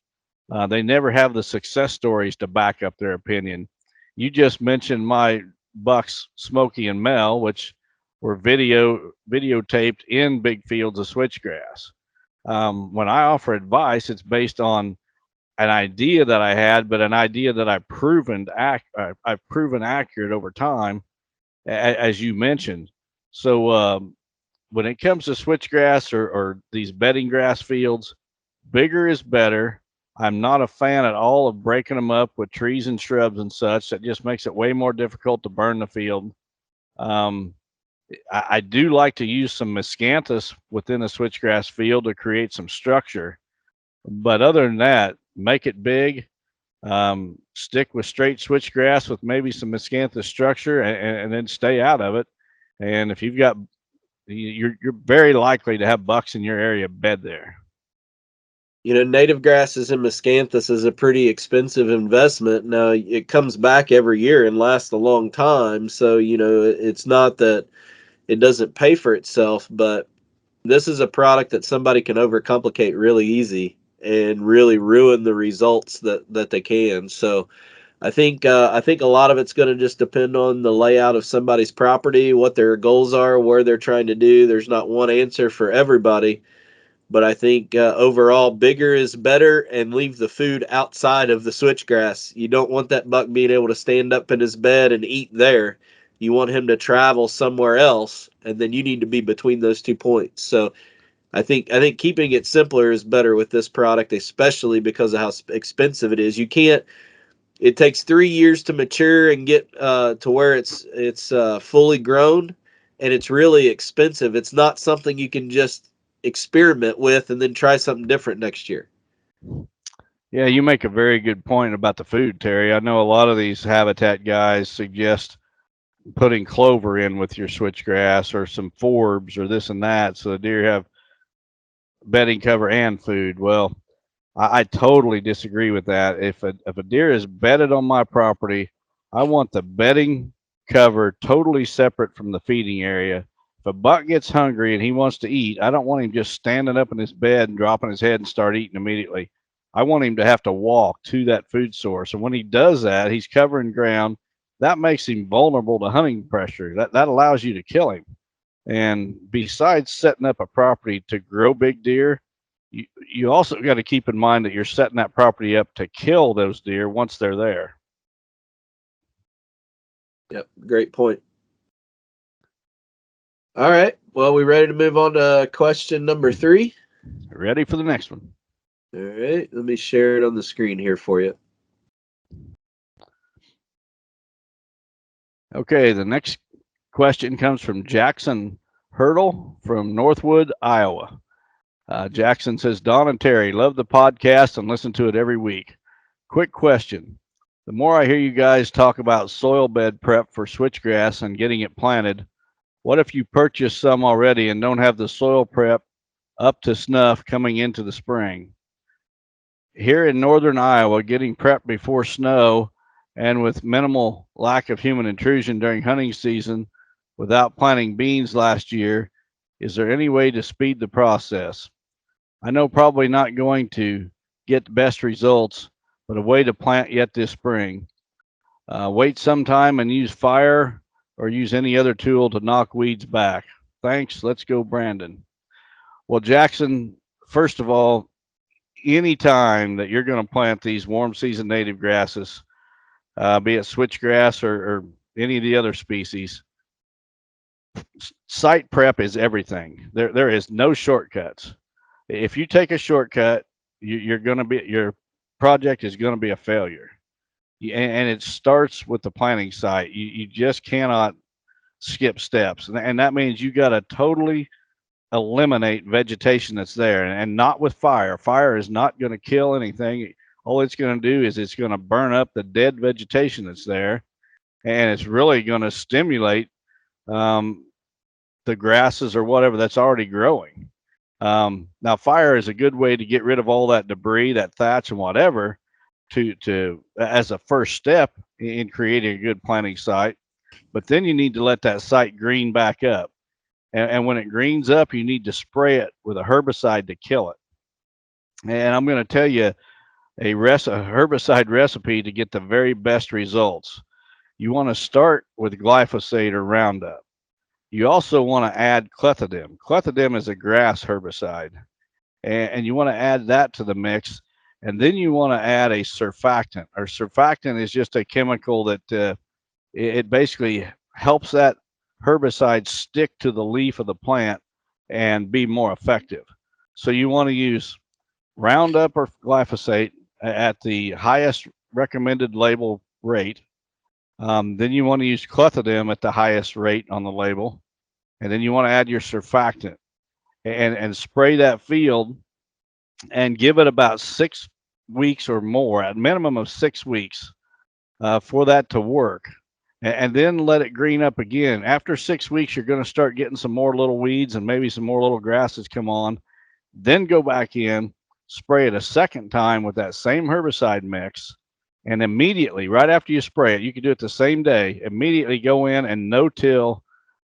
They never have the success stories to back up their opinion. You just mentioned my bucks, Smokey and Mel, which were videotaped in big fields of switchgrass. When I offer advice, it's based on an idea that I had, but an idea that I've proven accurate over time, as you mentioned. So when it comes to switchgrass or these bedding grass fields, bigger is better. I'm not a fan at all of breaking them up with trees and shrubs and such. That just makes it way more difficult to burn the field. I do like to use some miscanthus within a switchgrass field to create some structure. But other than that, make it big. Stick with straight switchgrass with maybe some miscanthus structure, and then stay out of it. And if you've got, you're very likely to have bucks in your area bed there. Native grasses and miscanthus is a pretty expensive investment. Now, it comes back every year and lasts a long time. So, it's not that it doesn't pay for itself, but this is a product that somebody can overcomplicate really easy and really ruin the results that they can. So I think a lot of it's going to just depend on the layout of somebody's property, what their goals are, where they're trying to do. There's not one answer for everybody. But I think overall, bigger is better, and leave the food outside of the switchgrass. You don't want that buck being able to stand up in his bed and eat there. You want him to travel somewhere else, and then you need to be between those 2 points. So I think keeping it simpler is better with this product, especially because of how expensive it is. You can't. It takes 3 years to mature and get to where it's fully grown, and it's really expensive. It's not something you can just experiment with and then try something different next year. Yeah, you make a very good point about the food, Terry. I know a lot of these habitat guys suggest putting clover in with your switchgrass or some forbs or this and that so the deer have bedding cover and food. Well, I totally disagree with that. If a deer is bedded on my property, I want the bedding cover totally separate from the feeding area. If a buck gets hungry and he wants to eat, I don't want him just standing up in his bed and dropping his head and start eating immediately. I want him to have to walk to that food source. And when he does that, he's covering ground. That makes him vulnerable to hunting pressure. That allows you to kill him. And besides setting up a property to grow big deer, you also got to keep in mind that you're setting that property up to kill those deer once they're there. Yep, great point. All right. Well, we ready to move on to question number 3? Ready for the next one. All right. Let me share it on the screen here for you. Okay, the next question comes from Jackson Hurdle from Northwood, Iowa. Jackson says, Don and Terry, love the podcast and listen to it every week. Quick question. The more I hear you guys talk about soil bed prep for switchgrass and getting it planted, what if you purchase some already and don't have the soil prep up to snuff coming into the spring? Here in northern Iowa, getting prepped before snow and with minimal lack of human intrusion during hunting season without planting beans last year, is there any way to speed the process? I know probably not going to get the best results, but a way to plant yet this spring. Wait some time and use fire or use any other tool to knock weeds back. Thanks. Let's go, Brandon. Well, Jackson, first of all, any time that you're going to plant these warm season native grasses, be it switchgrass or any of the other species, site prep is everything. There is no shortcuts. If you take a shortcut, you're going to be your project is going to be a failure. And it starts with the planting site. You just cannot skip steps, and that means you got to totally eliminate vegetation that's there, and not with fire. Fire is not going to kill anything. All it's going to do is it's going to burn up the dead vegetation that's there, and it's really going to stimulate the grasses or whatever that's already growing. Now, fire is a good way to get rid of all that debris, that thatch, and whatever, to as a first step in creating a good planting site. But then you need to let that site green back up. And when it greens up, you need to spray it with a herbicide to kill it. And I'm going to tell you a herbicide recipe to get the very best results. You want to start with glyphosate or Roundup. You also want to add clethodim. Clethodim is a grass herbicide, and you want to add that to the mix. And then you want to add a surfactant. Or surfactant is just a chemical that it basically helps that herbicide stick to the leaf of the plant and be more effective. So you want to use Roundup or glyphosate at the highest recommended label rate. Then you want to use clethodim at the highest rate on the label. And then you want to add your surfactant and spray that field and give it about 6 weeks or more, at minimum of 6 weeks, for that to work. And then let it green up again. After 6 weeks, you're going to start getting some more little weeds and maybe some more little grasses come on. Then go back in, spray it a second time with that same herbicide mix, and immediately, right after you spray it, you can do it the same day, immediately go in and no-till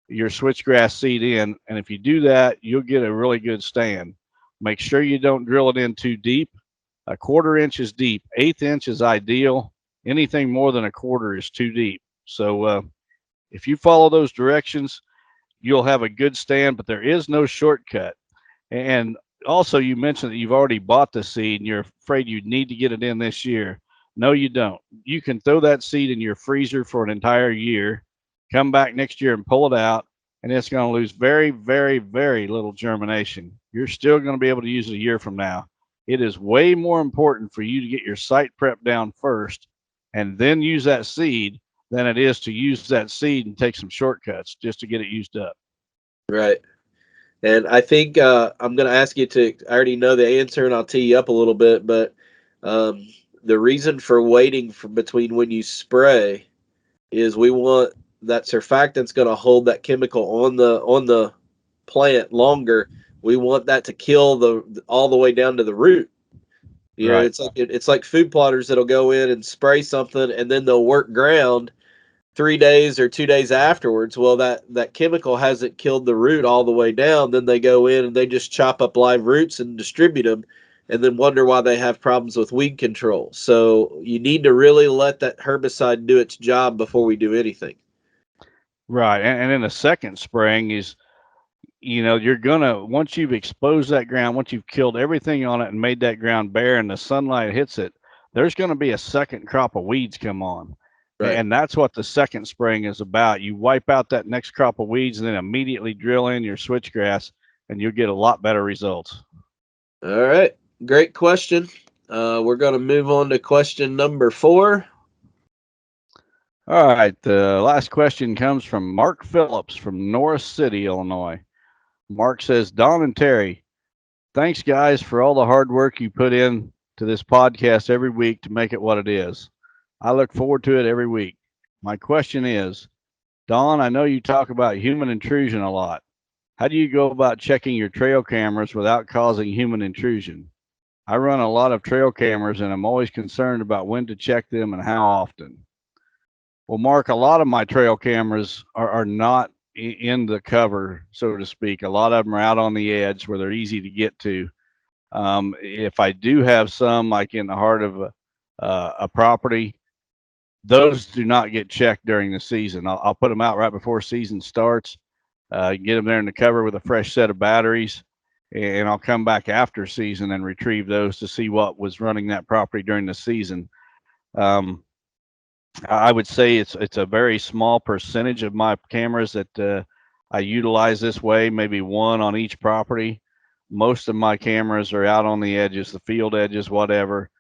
your switchgrass seed in. And if you do that, you'll get a really good stand. Make sure you don't drill it in too deep. 1/4 inch is deep. 1/8 inch is ideal. Anything more than 1/4 is too deep. So if you follow those directions, you'll have a good stand, but there is no shortcut. And also, you mentioned that you've already bought the seed and you're afraid you need to get it in this year. No, you don't. You can throw that seed in your freezer for an entire year, come back next year and pull it out, and it's going to lose very, very, very little germination. You're still going to be able to use it a year from now. It is way more important for you to get your site prep down first and then use that seed than it is to use that seed and take some shortcuts just to get it used up. Right. And I think I'm going to ask you to, I already know the answer and I'll tee you up a little bit, but The reason for waiting for between when you spray is we want that surfactant's going to hold that chemical on the plant longer. We want that to kill the all the way down to the root. You know, Right. it's like food plotters that'll go in and spray something and then they'll work ground 3 days or 2 days afterwards. Well, that chemical hasn't killed the root all the way down. Then they go in and they just chop up live roots and distribute them, and then wonder why they have problems with weed control. So you need to really let that herbicide do its job before we do anything. Right. And then the second spraying is, you're gonna, once you've exposed that ground, once you've killed everything on it and made that ground bare and the sunlight hits it, there's gonna be a second crop of weeds come on. Right. And that's what the second spraying is about. You wipe out that next crop of weeds and then immediately drill in your switchgrass, and you'll get a lot better results. All right. Great question. We're going to move on to question number 4. All right. The last question comes from Mark Phillips from Norris City, Illinois. Mark says, Don and Terry, thanks, guys, for all the hard work you put in to this podcast every week to make it what it is. I look forward to it every week. My question is, Don, I know you talk about human intrusion a lot. How do you go about checking your trail cameras without causing human intrusion? I run a lot of trail cameras and I'm always concerned about when to check them and how often. Well, Mark, a lot of my trail cameras are not in the cover, so to speak. A lot of them are out on the edge where they're easy to get to. If I do have some, like in the heart of a property, those do not get checked during the season. I'll put them out right before season starts, get them there in the cover with a fresh set of batteries, and I'll come back after season and retrieve those to see what was running that property during the season. I would say it's a very small percentage of my cameras that I utilize this way, maybe one on each property. Most of my cameras are out on the edges, the field edges, whatever.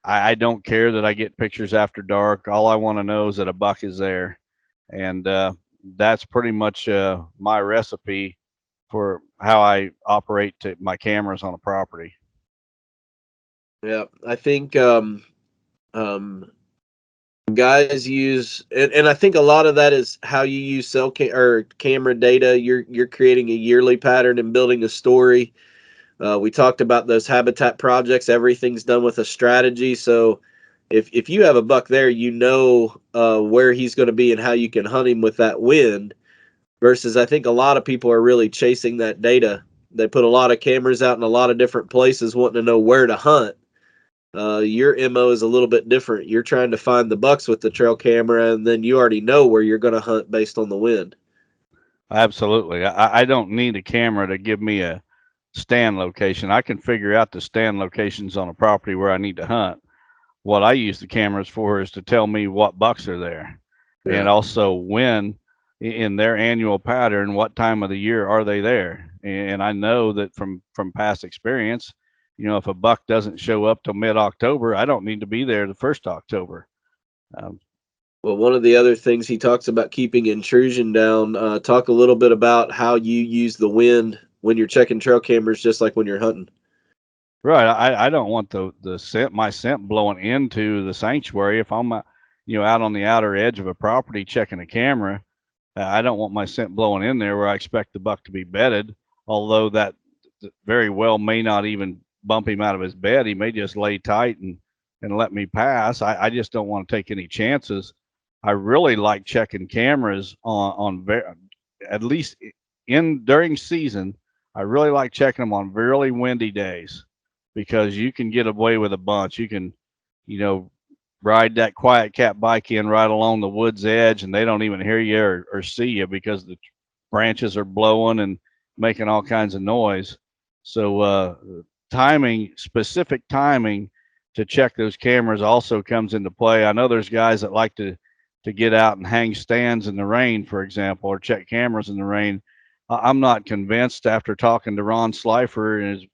I don't care that I get pictures after dark. All I want to know is that a buck is there. And that's pretty much my recipe for how I operate my cameras on a property. Yeah, I think guys use, and I think a lot of that is how you use or camera data. You're creating a yearly pattern and building a story. We talked about those habitat projects. Everything's done with a strategy. So if you have a buck there, where he's going to be and how you can hunt him with that wind. Versus, I think a lot of people are really chasing that data. They put a lot of cameras out in a lot of different places, wanting to know where to hunt. Your MO is a little bit different. You're trying to find the bucks with the trail camera, and then you already know where you're going to hunt based on the wind. Absolutely. I don't need a camera to give me a stand location. I can figure out the stand locations on a property where I need to hunt. What I use the cameras for is to tell me what bucks are there, and also when in their annual pattern, what time of the year are they there. And I know that from past experience, if a buck doesn't show up till mid-October, I don't need to be there the 1st October. Well, one of the other things he talks about keeping intrusion down. Talk a little bit about how you use the wind when you're checking trail cameras, just like when you're hunting. Right. I don't want my scent blowing into the sanctuary. If I'm out on the outer edge of a property checking a camera, I don't want my scent blowing in there where I expect the buck to be bedded. Although that very well may not even bump him out of his bed. He may just lay tight and let me pass. I just don't want to take any chances. I really like checking cameras on at least during season. I really like checking them on really windy days, because you can get away with a bunch. You can, ride that quiet cat bike in right along the woods edge, and they don't even hear you or see you because the branches are blowing and making all kinds of noise. So specific timing to check those cameras also comes into play. I know there's guys that like to get out and hang stands in the rain, for example, or check cameras in the rain. I'm not convinced, after talking to Ron Slifer in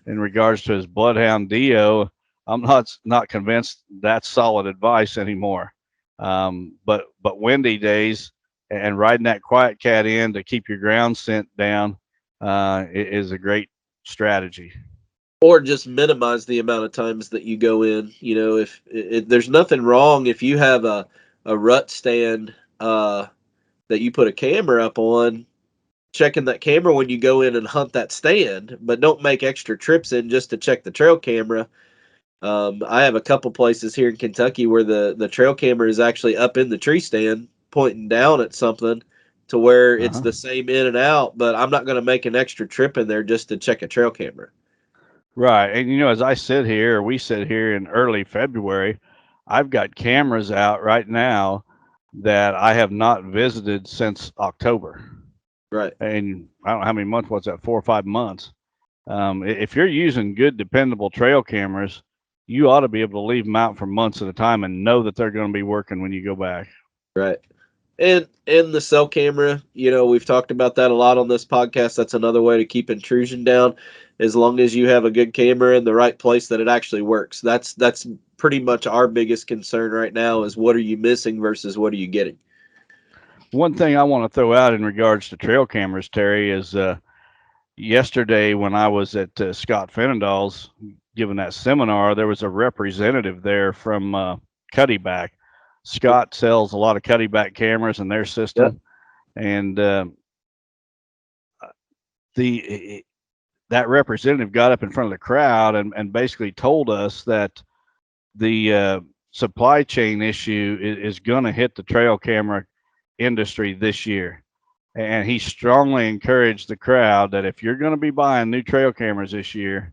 regards to his bloodhound Dio. I'm not convinced that's solid advice anymore. But windy days and riding that quiet cat in to keep your ground scent down is a great strategy. or just minimize the amount of times that you go in. You know, if there's nothing wrong if you have a rut stand that you put a camera up on, checking that camera when you go in and hunt that stand, but don't make extra trips in just to check the trail camera. I have a couple places here in Kentucky where the trail camera is actually up in the tree stand pointing down at something to where it's the same in and out, but I'm not going to make an extra trip in there just to check a trail camera. Right. And, you know, as I sit here, we sit here in early February, I've got cameras out right now that I have not visited since October. Right. And I don't know how many months was that, 4 or 5 months. If you're using good, dependable trail cameras, you ought to be able to leave them out for months at a time and know that they're going to be working when you go back. Right. And the cell camera, you know, we've talked about that a lot on this podcast. That's another way to keep intrusion down. As long as you have a good camera in the right place, that it actually works. That's pretty much our biggest concern right now is what are you missing versus what are you getting. One thing I want to throw out in regards to trail cameras, Terry, is yesterday when I was at Scott Fennendall's giving that seminar, there was a representative there from Cuddyback. Scott sells a lot of Cuddyback cameras in their system, and that representative got up in front of the crowd and basically told us that the supply chain issue is going to hit the trail camera industry this year. And he strongly encouraged the crowd that if you're going to be buying new trail cameras this year,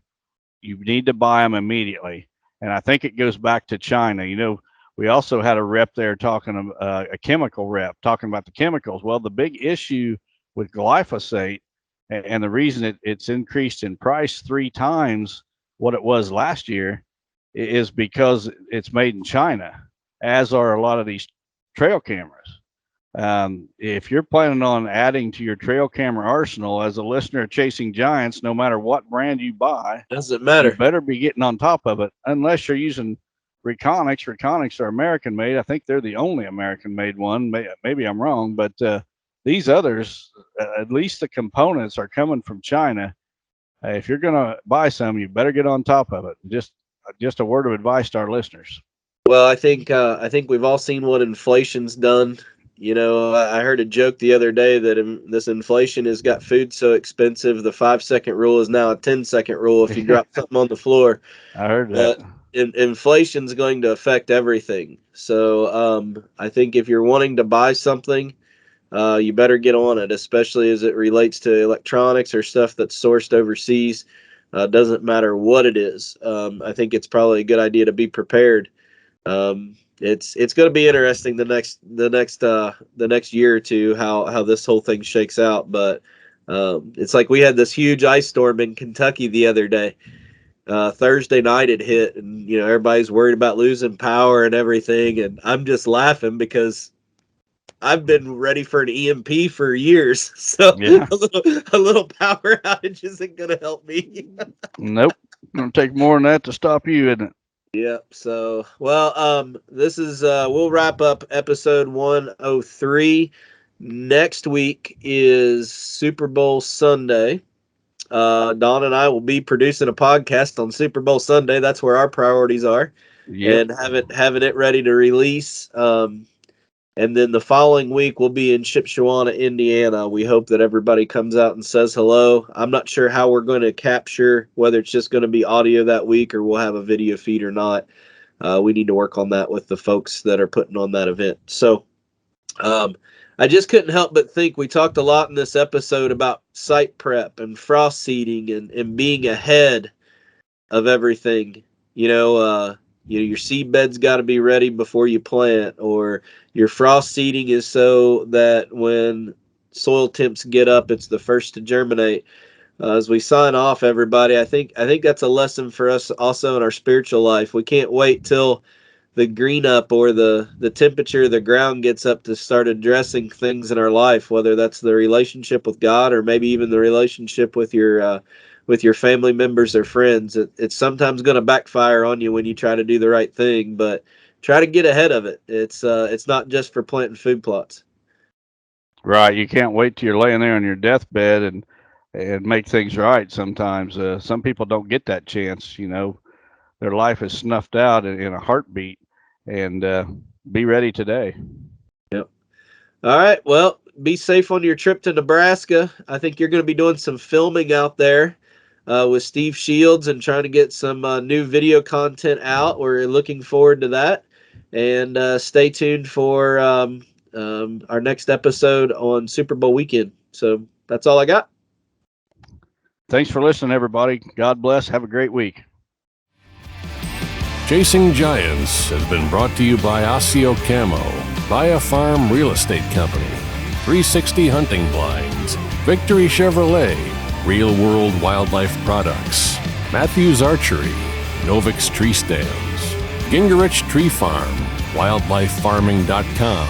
you need to buy them immediately. And I think it goes back to China. You know, we also had a rep there talking, a chemical rep talking about the chemicals. Well, the big issue with glyphosate and the reason it's increased in price 3 times what it was last year is because it's made in China, as are a lot of these trail cameras. If you're planning on adding to your trail camera arsenal as a listener of Chasing Giants, no matter what brand you buy, doesn't matter. You better be getting on top of it, unless you're using Reconics. Reconics are American made. I think they're the only American made one. Maybe I'm wrong, but these others, at least the components are coming from China. If you're going to buy some, you better get on top of it. Just a word of advice to our listeners. Well, I think we've all seen what inflation's done. You know, I heard a joke the other day that this inflation has got food so expensive, the 5-second rule is now a 10-second rule if you drop something on the floor. I heard that. Inflation's going to affect everything. So I think if you're wanting to buy something, you better get on it, especially as it relates to electronics or stuff that's sourced overseas. Doesn't matter what it is. I think it's probably a good idea to be prepared. It's going to be interesting the next year or two how this whole thing shakes out. But it's like we had this huge ice storm in Kentucky the other day. Thursday night it hit, and you know everybody's worried about losing power and everything. And I'm just laughing because I've been ready for an EMP for years. So yeah. a little power outage isn't going to help me. Nope. Going to take more than that to stop you, isn't it? Yep. So, well, this is we'll wrap up episode 103. Next week is Super Bowl Sunday. Don and I will be producing a podcast on Super Bowl Sunday. That's where our priorities are. Yep. And having it ready to release. And then the following week we'll be in Shipshewana, Indiana. We hope that everybody comes out and says hello. I'm not sure how we're going to capture, whether it's just going to be audio that week or we'll have a video feed or not. We need to work on that with the folks that are putting on that event. So I just couldn't help but think we talked a lot in this episode about site prep and frost seeding and being ahead of everything. You know, your seed bed's got to be ready before you plant, or your frost seeding is so that when soil temps get up, it's the first to germinate. As we sign off, everybody, I think that's a lesson for us also in our spiritual life. We can't wait till the green up or the temperature of the ground gets up to start addressing things in our life, whether that's the relationship with God or maybe even the relationship with your family members or friends. It's sometimes going to backfire on you when you try to do the right thing, but try to get ahead of it. It's not just for planting food plots. Right. You can't wait till you're laying there on your deathbed and and make things right sometimes. Some people don't get that chance, their life is snuffed out in a heartbeat, and be ready today. Yep. All right. Well, be safe on your trip to Nebraska. I think you're going to be doing some filming out there with Steve Shields and trying to get some new video content out. We're looking forward to that. And stay tuned for our next episode on Super Bowl weekend. So that's all I got. Thanks for listening, everybody. God bless. Have a great week. Chasing Giants has been brought to you by Osseo Camo, Buy a Farm Real Estate Company, 360 Hunting Blinds, Victory Chevrolet, Real World Wildlife Products, Matthews Archery, Novix Tree Stands, Gingerich Tree Farm, WildlifeFarming.com,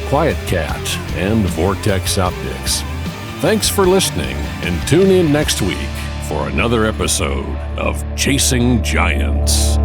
Quiet Cat, and Vortex Optics. Thanks for listening, and tune in next week for another episode of Chasing Giants.